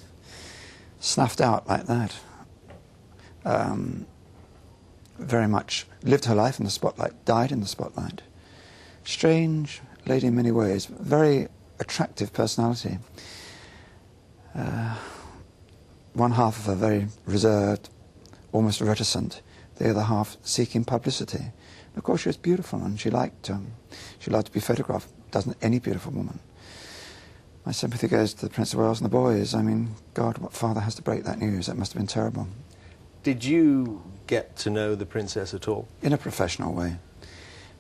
snuffed out like that. Very much lived her life in the spotlight, died in the spotlight. Strange lady in many ways, very attractive personality. One half of her very reserved, almost reticent, the other half seeking publicity. Of course, she was beautiful, and she liked to be photographed. Doesn't any beautiful woman? My sympathy goes to the Prince of Wales and the boys. I mean, God, what father has to break that news? That must have been terrible. Did you get to know the princess at all? In a professional way.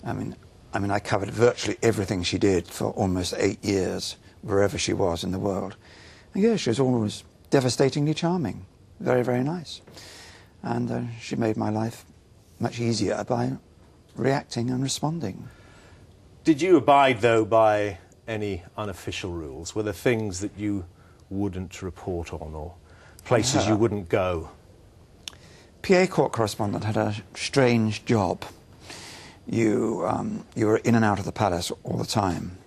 I mean, I covered virtually everything she did for almost 8 years, wherever she was in the world. And yeah, she was always devastatingly charming, very, very nice. And she made my life much easier by reacting and responding. Did you abide, though, by any unofficial rules? Were there things that you wouldn't report on, or places you wouldn't go? PA court correspondent had a strange job. You were in and out of the palace all the time.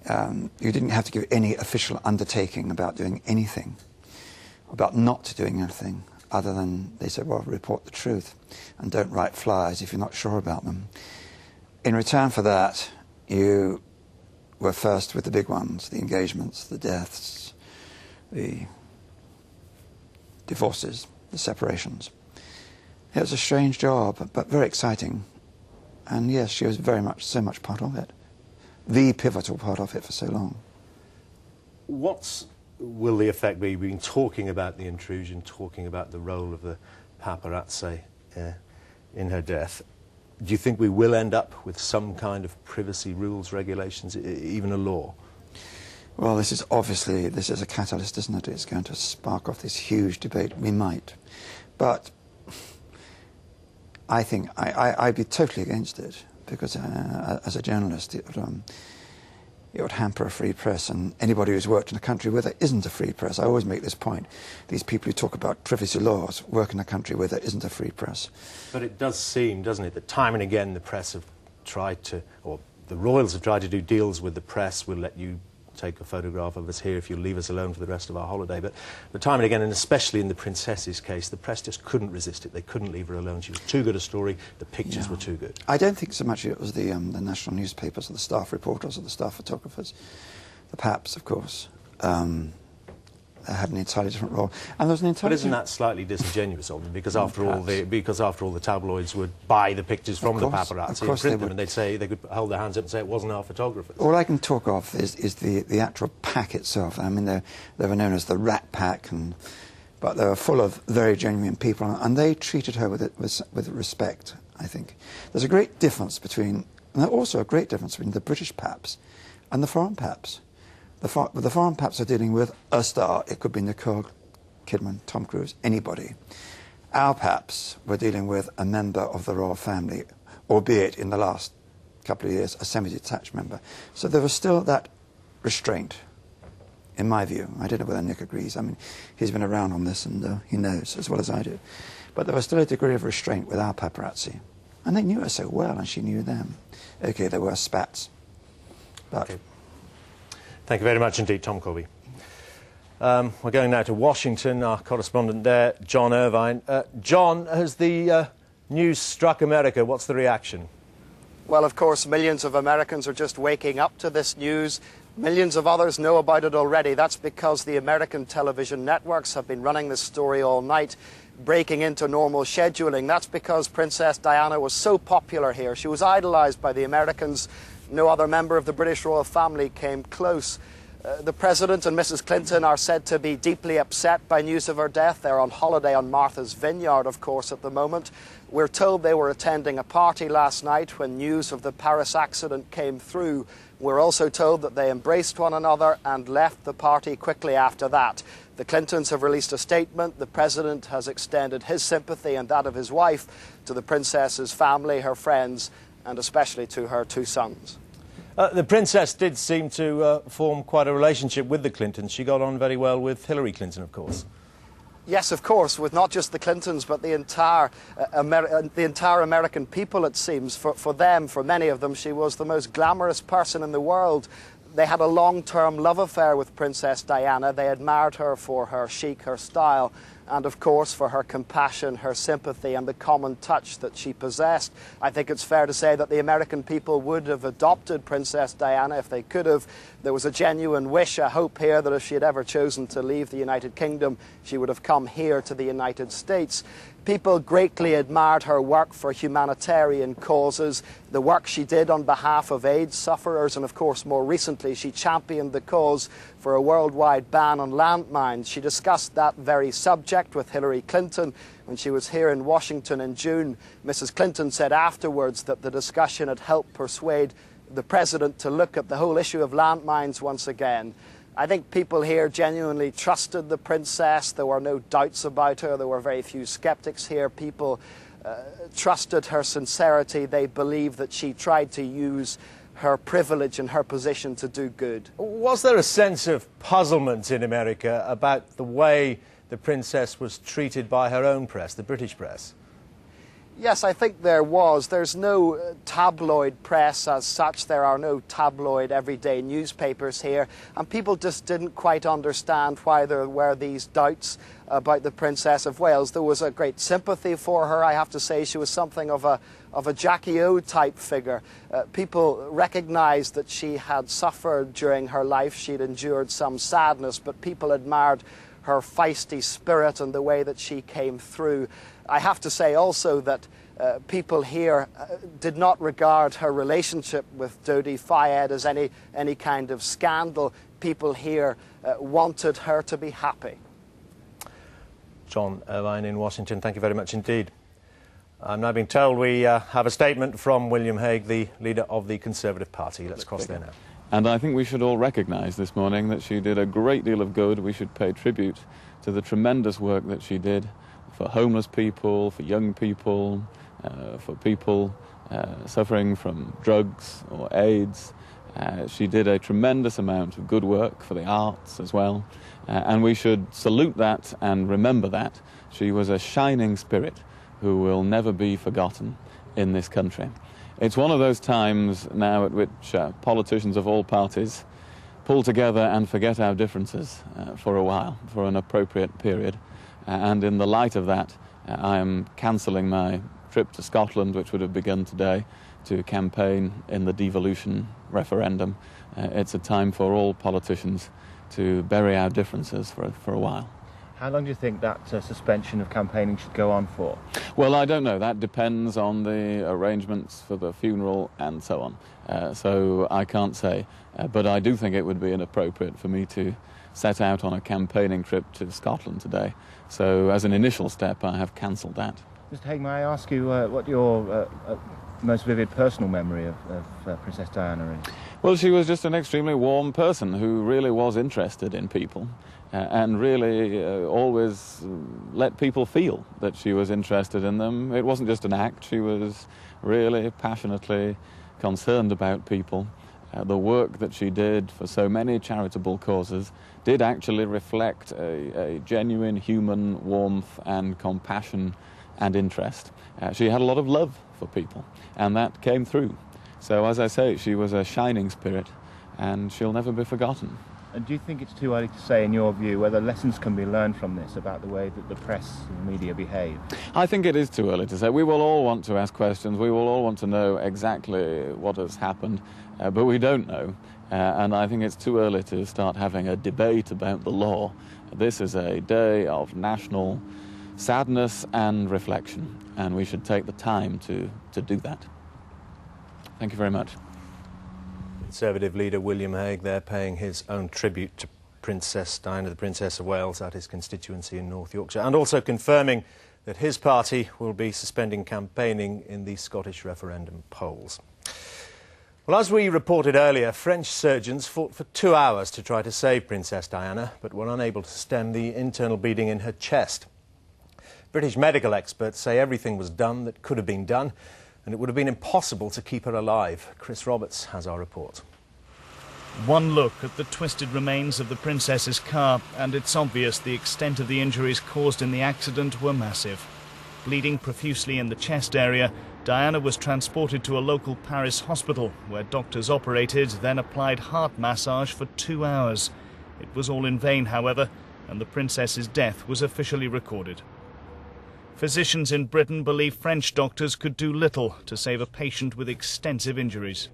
You didn't have to give any official undertaking about doing anything, about not doing anything, other than they said, well, report the truth and don't write flyers if you're not sure about them. In return for that, you were first with the big ones, the engagements, the deaths, the divorces, the separations. It was a strange job, but very exciting. And yes, she was so much part of it. The pivotal part of it for so long. What will the effect be? We've been talking about the intrusion, talking about the role of the paparazzi in her death. Do you think we will end up with some kind of privacy rules, regulations, even a law? Well, this is a catalyst, isn't it? It's going to spark off this huge debate. We might. But I think I'd be totally against it, because as a journalist, it would hamper a free press, and anybody who's worked in a country where there isn't a free press. I always make this point. These people who talk about privacy laws work in a country where there isn't a free press. But it does seem, doesn't it, that time and again the press have tried to, or the royals have tried to do deals with the press. We'll let you take a photograph of us here if you leave us alone for the rest of our holiday. But time and again, and especially in the princess's case, the press just couldn't resist it. They couldn't leave her alone. She was too good a story. The pictures were too good. I don't think so much it was the national newspapers or the staff reporters or the staff photographers. The Paps, of course, had an entirely different role. And there was an entirely But isn't that slightly disingenuous of them? Because after all, the tabloids would buy the pictures from the paparazzi and print them, and they'd say, they could hold their hands up and say it wasn't our photographers. All I can talk of is the actual pack itself. I mean, they were known as the Rat Pack, but they were full of very genuine people, and they treated her with respect, I think. There's a great difference between, and also a great difference between the British Paps and the foreign Paps. The foreign Paps are dealing with a star. It could be Nicole Kidman, Tom Cruise, anybody. Our Paps were dealing with a member of the royal family, albeit in the last couple of years a semi-detached member. So there was still that restraint, in my view. I don't know whether Nick agrees. I mean, he's been around on this and he knows as well as I do. But there was still a degree of restraint with our paparazzi. And they knew her so well, and she knew them. OK, there were spats. But... Okay. Thank you very much indeed, Tom Corby. We're going now to Washington. Our correspondent there, John Irvine. John, has the news struck America? What's the reaction? Well, of course, millions of Americans are just waking up to this news. Millions of others know about it already. That's because the American television networks have been running this story all night, breaking into normal scheduling. That's because Princess Diana was so popular here. She was idolised by the Americans. No other member of the British royal family came close. The President and Mrs. Clinton are said to be deeply upset by news of her death. They're on holiday on Martha's Vineyard, of course, at the moment. We're told they were attending a party last night when news of the Paris accident came through. We're also told that they embraced one another and left the party quickly after that. The Clintons have released a statement. The President has extended his sympathy and that of his wife to the Princess's family, her friends, and especially to her two sons. The Princess did seem to form quite a relationship with the Clintons. She got on very well with Hillary Clinton, of course. Yes, of course, with not just the Clintons, but the entire American people, it seems. For them, for many of them, she was the most glamorous person in the world. They had a long-term love affair with Princess Diana. They admired her for her chic, her style, and of course for her compassion, her sympathy and the common touch that she possessed. I think it's fair to say that the American people would have adopted Princess Diana if they could have. There was a genuine wish, a hope here that if she had ever chosen to leave the United Kingdom, she would have come here to the United States. People greatly admired her work for humanitarian causes, the work she did on behalf of AIDS sufferers, and of course more recently she championed the cause for a worldwide ban on landmines. She discussed that very subject with Hillary Clinton when she was here in Washington in June. Mrs. Clinton said afterwards that the discussion had helped persuade the President to look at the whole issue of landmines once again. I think people here genuinely trusted the Princess. There were no doubts about her. There were very few skeptics here. People trusted her sincerity. They believed that she tried to use her privilege and her position to do good. Was there a sense of puzzlement in America about the way the Princess was treated by her own press, the British press? Yes, I think there was. There's no tabloid press as such. There are no tabloid everyday newspapers here. And people just didn't quite understand why there were these doubts about the Princess of Wales. There was a great sympathy for her. I have to say she was something of a Jackie O type figure. People recognised that she had suffered during her life. She'd endured some sadness, but people admired her feisty spirit and the way that she came through. I have to say also that people here did not regard her relationship with Dodi Fayed as any kind of scandal. People here wanted her to be happy. John Irvine in Washington, thank you very much indeed. I'm now being told we have a statement from William Hague, the leader of the Conservative Party. Let's cross there now. And I think we should all recognise this morning that she did a great deal of good. We should pay tribute to the tremendous work that she did for homeless people, for young people, for people suffering from drugs or AIDS. She did a tremendous amount of good work for the arts as well. And we should salute that and remember that. She was a shining spirit who will never be forgotten in this country. It's one of those times now at which politicians of all parties pull together and forget our differences for a while, for an appropriate period. And in the light of that, I am cancelling my trip to Scotland, which would have begun today, to campaign in the devolution referendum. It's a time for all politicians to bury our differences for a while. How long do you think that suspension of campaigning should go on for? Well, I don't know. That depends on the arrangements for the funeral and so on. So I can't say. But I do think it would be inappropriate for me to set out on a campaigning trip to Scotland today. So as an initial step, I have cancelled that. Mr. Hague, may I ask you what your most vivid personal memory of Princess Diana is? Well, she was just an extremely warm person who really was interested in people. And really always let people feel that she was interested in them. It wasn't just an act, she was really passionately concerned about people. The work that she did for so many charitable causes did actually reflect a genuine human warmth and compassion and interest. She had a lot of love for people, and that came through. So, as I say, she was a shining spirit, and she'll never be forgotten. And do you think it's too early to say, in your view, whether lessons can be learned from this about the way that the press and the media behave? I think it is too early to say. We will all want to ask questions. We will all want to know exactly what has happened, but we don't know. And I think it's too early to start having a debate about the law. This is a day of national sadness and reflection, and we should take the time to do that. Thank you very much. Conservative leader William Hague there paying his own tribute to Princess Diana, the Princess of Wales, at his constituency in North Yorkshire, and also confirming that his party will be suspending campaigning in the Scottish referendum polls. Well, as we reported earlier, French surgeons fought for 2 hours to try to save Princess Diana, but were unable to stem the internal bleeding in her chest. British medical experts say everything was done that could have been done, and it would have been impossible to keep her alive. Chris Roberts has our report. One look at the twisted remains of the Princess's car, and it's obvious the extent of the injuries caused in the accident were massive. Bleeding profusely in the chest area, Diana was transported to a local Paris hospital, where doctors operated, then applied heart massage for 2 hours. It was all in vain, however, and the Princess's death was officially recorded. Physicians in Britain believe French doctors could do little to save a patient with extensive injuries.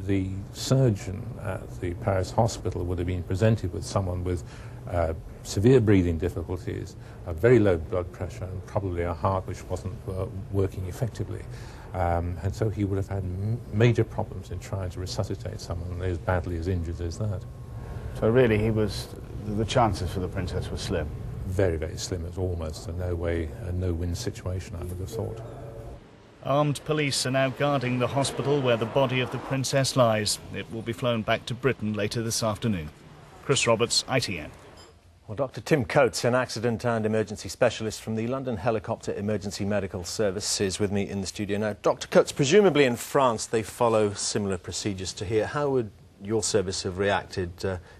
The surgeon at the Paris hospital would have been presented with someone with severe breathing difficulties, a very low blood pressure, and probably a heart which wasn't working effectively. And so he would have had major problems in trying to resuscitate someone as badly as injured as that. So really, the chances for the Princess were slim. Very, very slim. It's almost a no-win situation, I would have thought. Armed police are now guarding the hospital where the body of the Princess lies. It will be flown back to Britain later this afternoon. Chris Roberts, ITN. Well, Dr. Tim Coates, an accident and emergency specialist from the London Helicopter Emergency Medical Service, is with me in the studio now. Dr. Coates, presumably in France they follow similar procedures to here. How would your service have reacted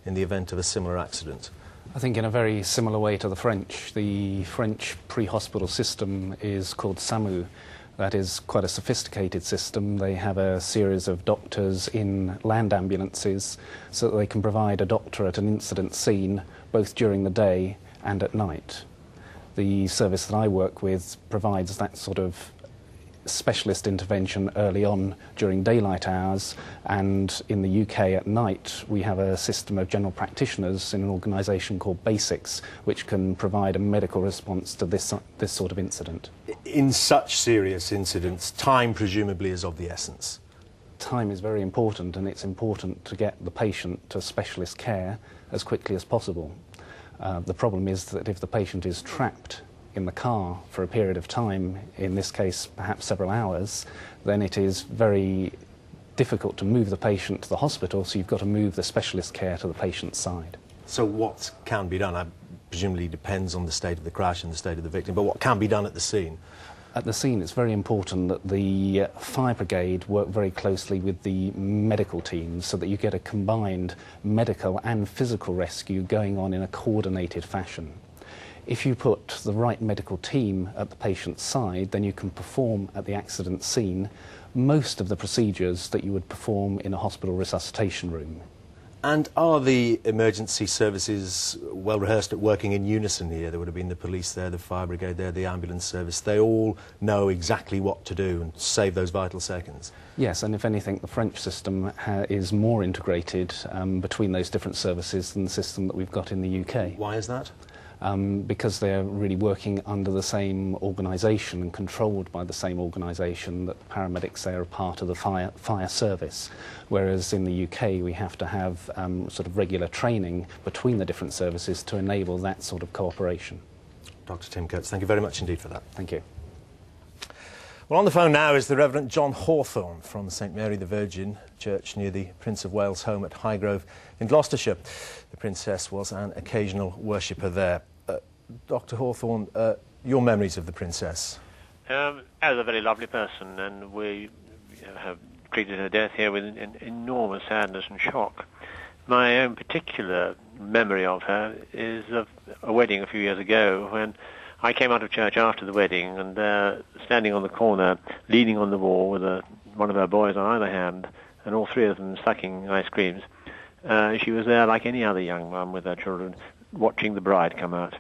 in the event of a similar accident? I think in a very similar way to the French. The French pre-hospital system is called SAMU. That is quite a sophisticated system. They have a series of doctors in land ambulances so that they can provide a doctor at an incident scene both during the day and at night. The service that I work with provides that sort of specialist intervention early on during daylight hours, and in the UK at night we have a system of general practitioners in an organisation called BASICS, which can provide a medical response to this sort of incident. In such serious incidents, time presumably is of the essence. Time is very important, and it's important to get the patient to specialist care as quickly as possible. The problem is that if the patient is trapped in the car for a period of time, in this case perhaps several hours, then it is very difficult to move the patient to the hospital, so you've got to move the specialist care to the patient's side. So what can be done? Presumably depends on the state of the crash and the state of the victim, but what can be done at the scene? At the scene, it's very important that the fire brigade work very closely with the medical teams so that you get a combined medical and physical rescue going on in a coordinated fashion. If you put the right medical team at the patient's side, then you can perform at the accident scene most of the procedures that you would perform in a hospital resuscitation room. And are the emergency services well rehearsed at working in unison here? There would have been the police there, the fire brigade there, the ambulance service. They all know exactly what to do and save those vital seconds. Yes, and if anything, the French system is more integrated between those different services than the system that we've got in the UK. Why is that? Because they're really working under the same organisation and controlled by the same organisation that the paramedics there are part of the fire service. Whereas in the UK we have to have sort of regular training between the different services to enable that sort of cooperation. Dr. Tim Coates, thank you very much indeed for that. Thank you. Well, on the phone now is the Reverend John Hawthorne from St Mary the Virgin Church near the Prince of Wales' home at Highgrove in Gloucestershire. The Princess was an occasional worshipper there. Dr. Hawthorne, your memories of the Princess? As a very lovely person, and we have treated her death here with enormous sadness and shock. My own particular memory of her is of a wedding a few years ago when I came out of church after the wedding, and standing on the corner, leaning on the wall with one of her boys on either hand, and all three of them sucking ice creams. She was there like any other young mum with her children, watching the bride come out.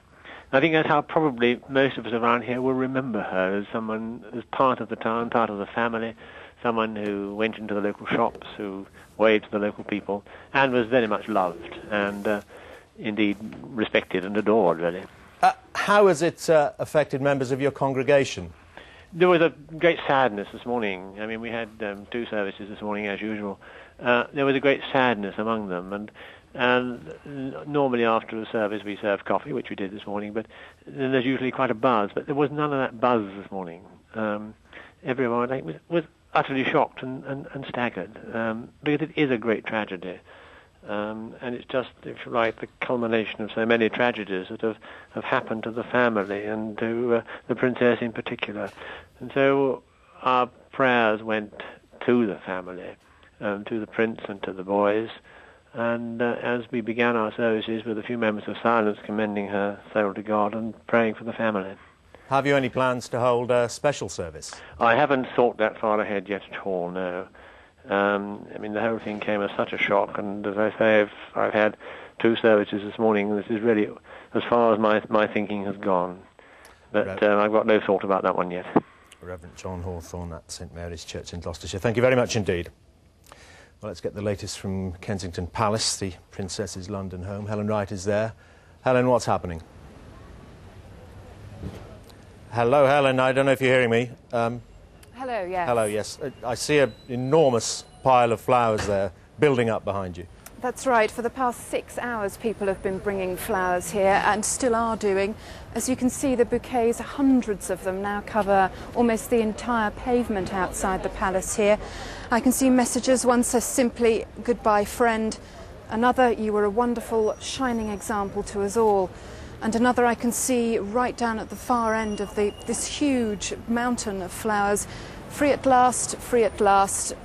I think that's how probably most of us around here will remember her, as someone, as part of the town, part of the family, someone who went into the local shops, who waved to the local people, and was very much loved and indeed respected and adored, really. How has it affected members of your congregation? There was a great sadness this morning. I mean, we had 2 services this morning, as usual. There was a great sadness among them, and normally after a service we serve coffee, which we did this morning, but then there's usually quite a buzz. But there was none of that buzz this morning. Everyone, I think, was utterly shocked and staggered, because it is a great tragedy. And it's just, if you like, the culmination of so many tragedies that have happened to the family and to the Princess in particular. And so our prayers went to the family, to the Prince and to the boys. And as we began our services with a few moments of silence commending her soul to God and praying for the family. Have you any plans to hold a special service? I haven't thought that far ahead yet at all, no. I mean, the whole thing came as such a shock, and as I say, I've had 2 services this morning. This is really as far as my thinking has gone. But I've got no thought about that one yet. Reverend John Hawthorne at St Mary's Church in Gloucestershire. Thank you very much indeed. Well, let's get the latest from Kensington Palace, the Princess's London home. Helen Wright is there. Helen, what's happening? Hello, Helen. I don't know if you're hearing me. Hello, yes. Hello, yes. I see an enormous pile of flowers there building up behind you. That's right. For the past 6 hours, people have been bringing flowers here and still are doing. As you can see, the bouquets, hundreds of them, now cover almost the entire pavement outside the palace here. I can see messages. One says simply, "Goodbye, friend." Another, "You were a wonderful, shining example to us all." And another I can see right down at the far end of this huge mountain of flowers. "Free at last,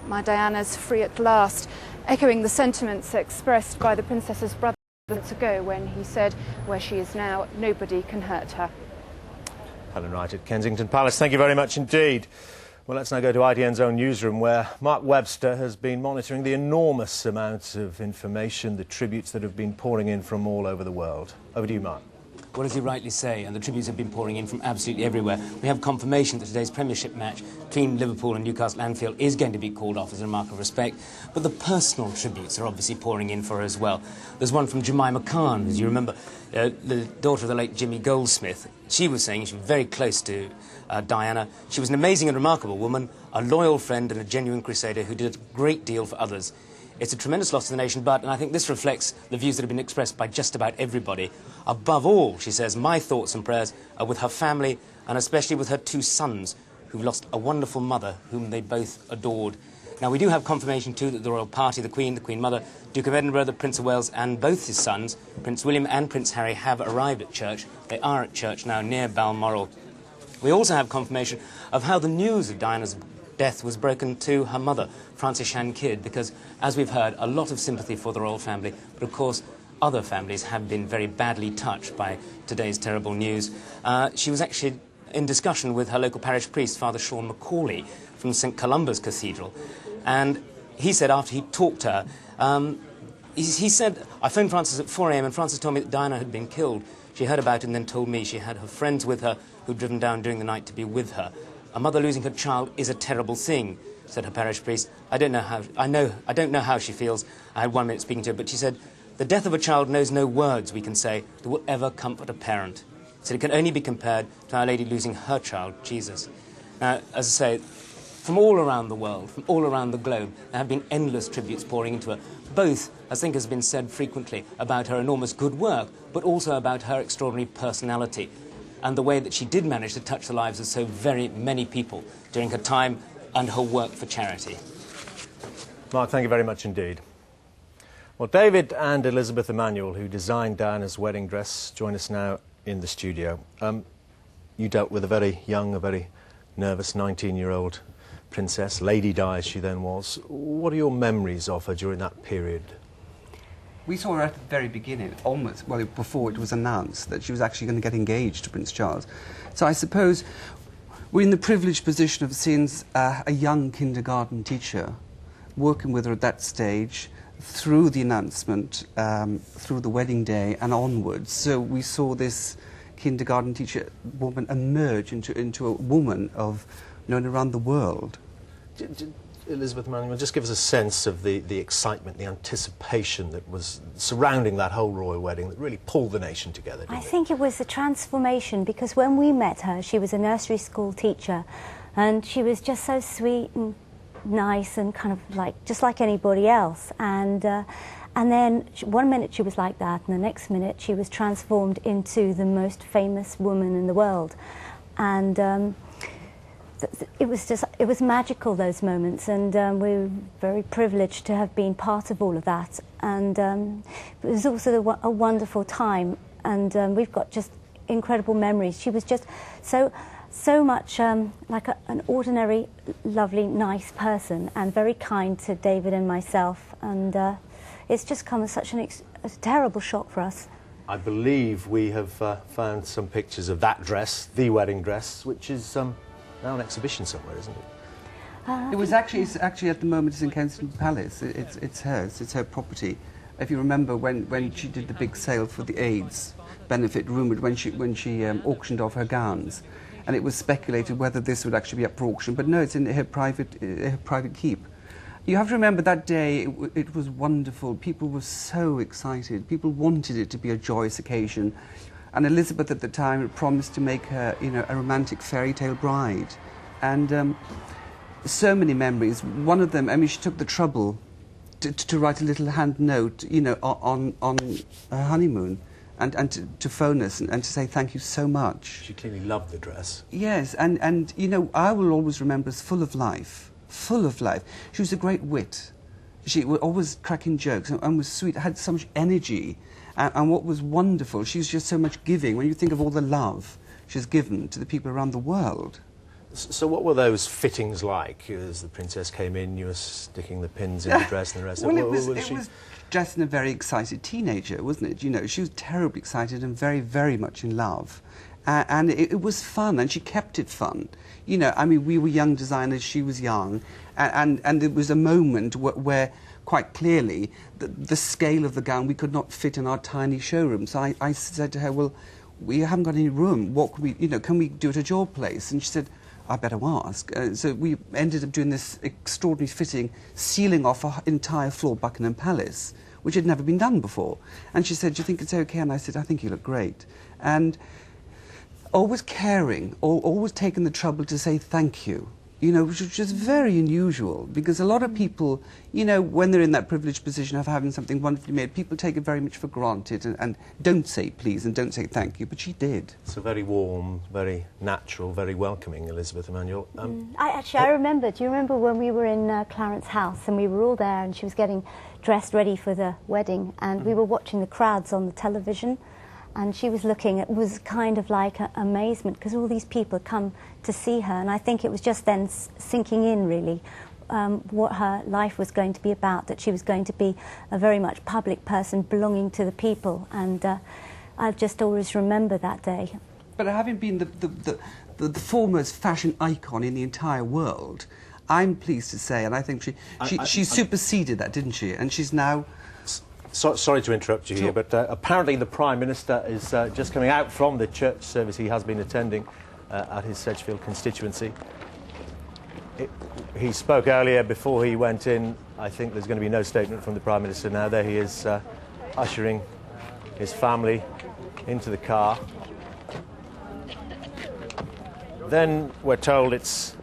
my Diana's free at last," echoing the sentiments expressed by the Princess's brother months ago when he said, "Where she is now, nobody can hurt her." Helen Wright at Kensington Palace, thank you very much indeed. Well, let's now go to ITN's own newsroom, where Mark Webster has been monitoring the enormous amounts of information, the tributes that have been pouring in from all over the world. Over to you, Mark. Well, as you rightly say, and the tributes have been pouring in from absolutely everywhere. We have confirmation that today's Premiership match between Liverpool and Newcastle Anfield is going to be called off as a mark of respect. But the personal tributes are obviously pouring in for her as well. There's one from Jemima Khan, as you remember, the daughter of the late Jimmy Goldsmith. She was saying she was very close to Diana. She was an amazing and remarkable woman, a loyal friend and a genuine crusader who did a great deal for others. It's a tremendous loss to the nation, but, and I think this reflects the views that have been expressed by just about everybody. Above all, she says, my thoughts and prayers are with her family, and especially with her 2 sons, who've lost a wonderful mother whom they both adored. Now, we do have confirmation, too, that the royal party, the Queen Mother, Duke of Edinburgh, the Prince of Wales, and both his sons, Prince William and Prince Harry, have arrived at church. They are at church now near Balmoral. We also have confirmation of how the news of Diana's death was broken to her mother, Frances Shan Kidd, because, as we've heard, a lot of sympathy for the royal family, but of course other families have been very badly touched by today's terrible news. She was actually in discussion with her local parish priest, Father Sean Macaulay, from St Columba's Cathedral, and he said after he talked to her, he said, I phoned Frances at 4 a.m. and Frances told me that Diana had been killed. She heard about it and then told me she had her friends with her who'd driven down during the night to be with her. A mother losing her child is a terrible thing, said her parish priest. I don't know how she feels. I had 1 minute speaking to her, but she said, the death of a child knows no words, we can say, that will ever comfort a parent. Said it can only be compared to Our Lady losing her child, Jesus. Now, as I say, from all around the world, from all around the globe, there have been endless tributes pouring into her, both, I think has been said frequently, about her enormous good work, but also about her extraordinary personality, and the way that she did manage to touch the lives of so very many people during her time and her work for charity. Mark, thank you very much indeed. Well, David and Elizabeth Emanuel, who designed Diana's wedding dress, join us now in the studio. You dealt with a very young, a very nervous 19-year-old princess, Lady Di as she then was. What are your memories of her during that period? We saw her at the very beginning, almost, well, before it was announced that she was actually going to get engaged to Prince Charles. So I suppose we're in the privileged position of seeing a young kindergarten teacher working with her at that stage through the announcement, through the wedding day and onwards. So we saw this kindergarten teacher woman emerge into a woman known around the world. Elizabeth Emanuel, just give us a sense of the excitement, the anticipation that was surrounding that whole royal wedding that really pulled the nation together, didn't I think it was a transformation, because when we met her, she was a nursery school teacher, and she was just so sweet and nice and kind of just like anybody else. And then 1 minute she was like that, and the next minute she was transformed into the most famous woman in the world. And it was magical, those moments, and we were very privileged to have been part of all of that. And it was also a wonderful time, and we've got just incredible memories. She was just so much like an ordinary, lovely, nice person, and very kind to David and myself. And it's just come as such a terrible shock for us. I believe we have found some pictures of that dress, the wedding dress, which is now an exhibition somewhere, isn't it? It's actually at the moment it's in Kensington Palace. It's hers. It's her property. If you remember when she did the big sale for the AIDS benefit, rumoured when she auctioned off her gowns, and it was speculated whether this would actually be up for auction. But no, it's in her private keep. You have to remember that day. It was wonderful. People were so excited. People wanted it to be a joyous occasion. And Elizabeth at the time had promised to make her, a romantic fairy tale bride. And so many memories. One of them, I mean, she took the trouble to write a little hand note, on her honeymoon, and to phone us and to say thank you so much. She clearly loved the dress. Yes, and I will always remember as full of life. Full of life. She was a great wit. She was always cracking jokes and was sweet, had so much energy. And what was wonderful, she was just so much giving. When you think of all the love she's given to the people around the world. So what were those fittings like? As the princess came in, you were sticking the pins in the dress and the rest. Well, it was just a very excited teenager, wasn't it? She was terribly excited and very, very much in love. And it was fun, and she kept it fun. I mean, we were young designers, she was young, and there was a moment where quite clearly, the scale of the gown we could not fit in our tiny showroom. So I said to her, well, we haven't got any room. What can we, can we do it at your place? And she said, I better ask. So we ended up doing this extraordinary fitting, sealing off our entire floor of Buckingham Palace, which had never been done before. And she said, do you think it's okay? And I said, I think you look great. And always caring, always taking the trouble to say thank you. you know, which is very unusual, because a lot of people, you know, when they're in that privileged position of having something wonderfully made, people take it very much for granted and don't say please and don't say thank you, but she did. So very warm, very natural, very welcoming, Elizabeth Emanuel. I remember, do you remember when we were in Clarence's house and we were all there and she was getting dressed ready for the wedding and we were watching the crowds on the television? And she was looking, it was kind of like amazement, because all these people had come to see her, and I think it was just then sinking in, really, what her life was going to be about, that she was going to be a very much public person belonging to the people, and I'll just always remember that day. But having been the foremost fashion icon in the entire world, I'm pleased to say, and I think she superseded that, didn't she? And she's now... sorry to interrupt you here, but apparently the Prime Minister is just coming out from the church service he has been attending at his Sedgefield constituency. He spoke earlier before he went in. I think there's going to be no statement from the Prime Minister now. There he is, ushering his family into the car. Then we're told it's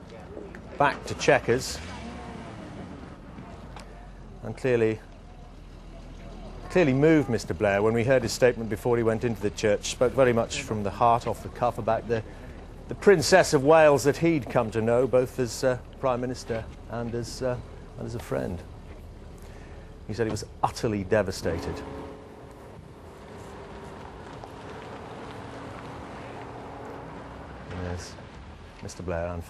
back to Chequers, and clearly moved Mr. Blair when we heard his statement before he went into the church. Spoke very much from the heart, off the cuff, about the Princess of Wales that he'd come to know, both as Prime Minister and as a friend. He said he was utterly devastated. Yes, Mr. Blair and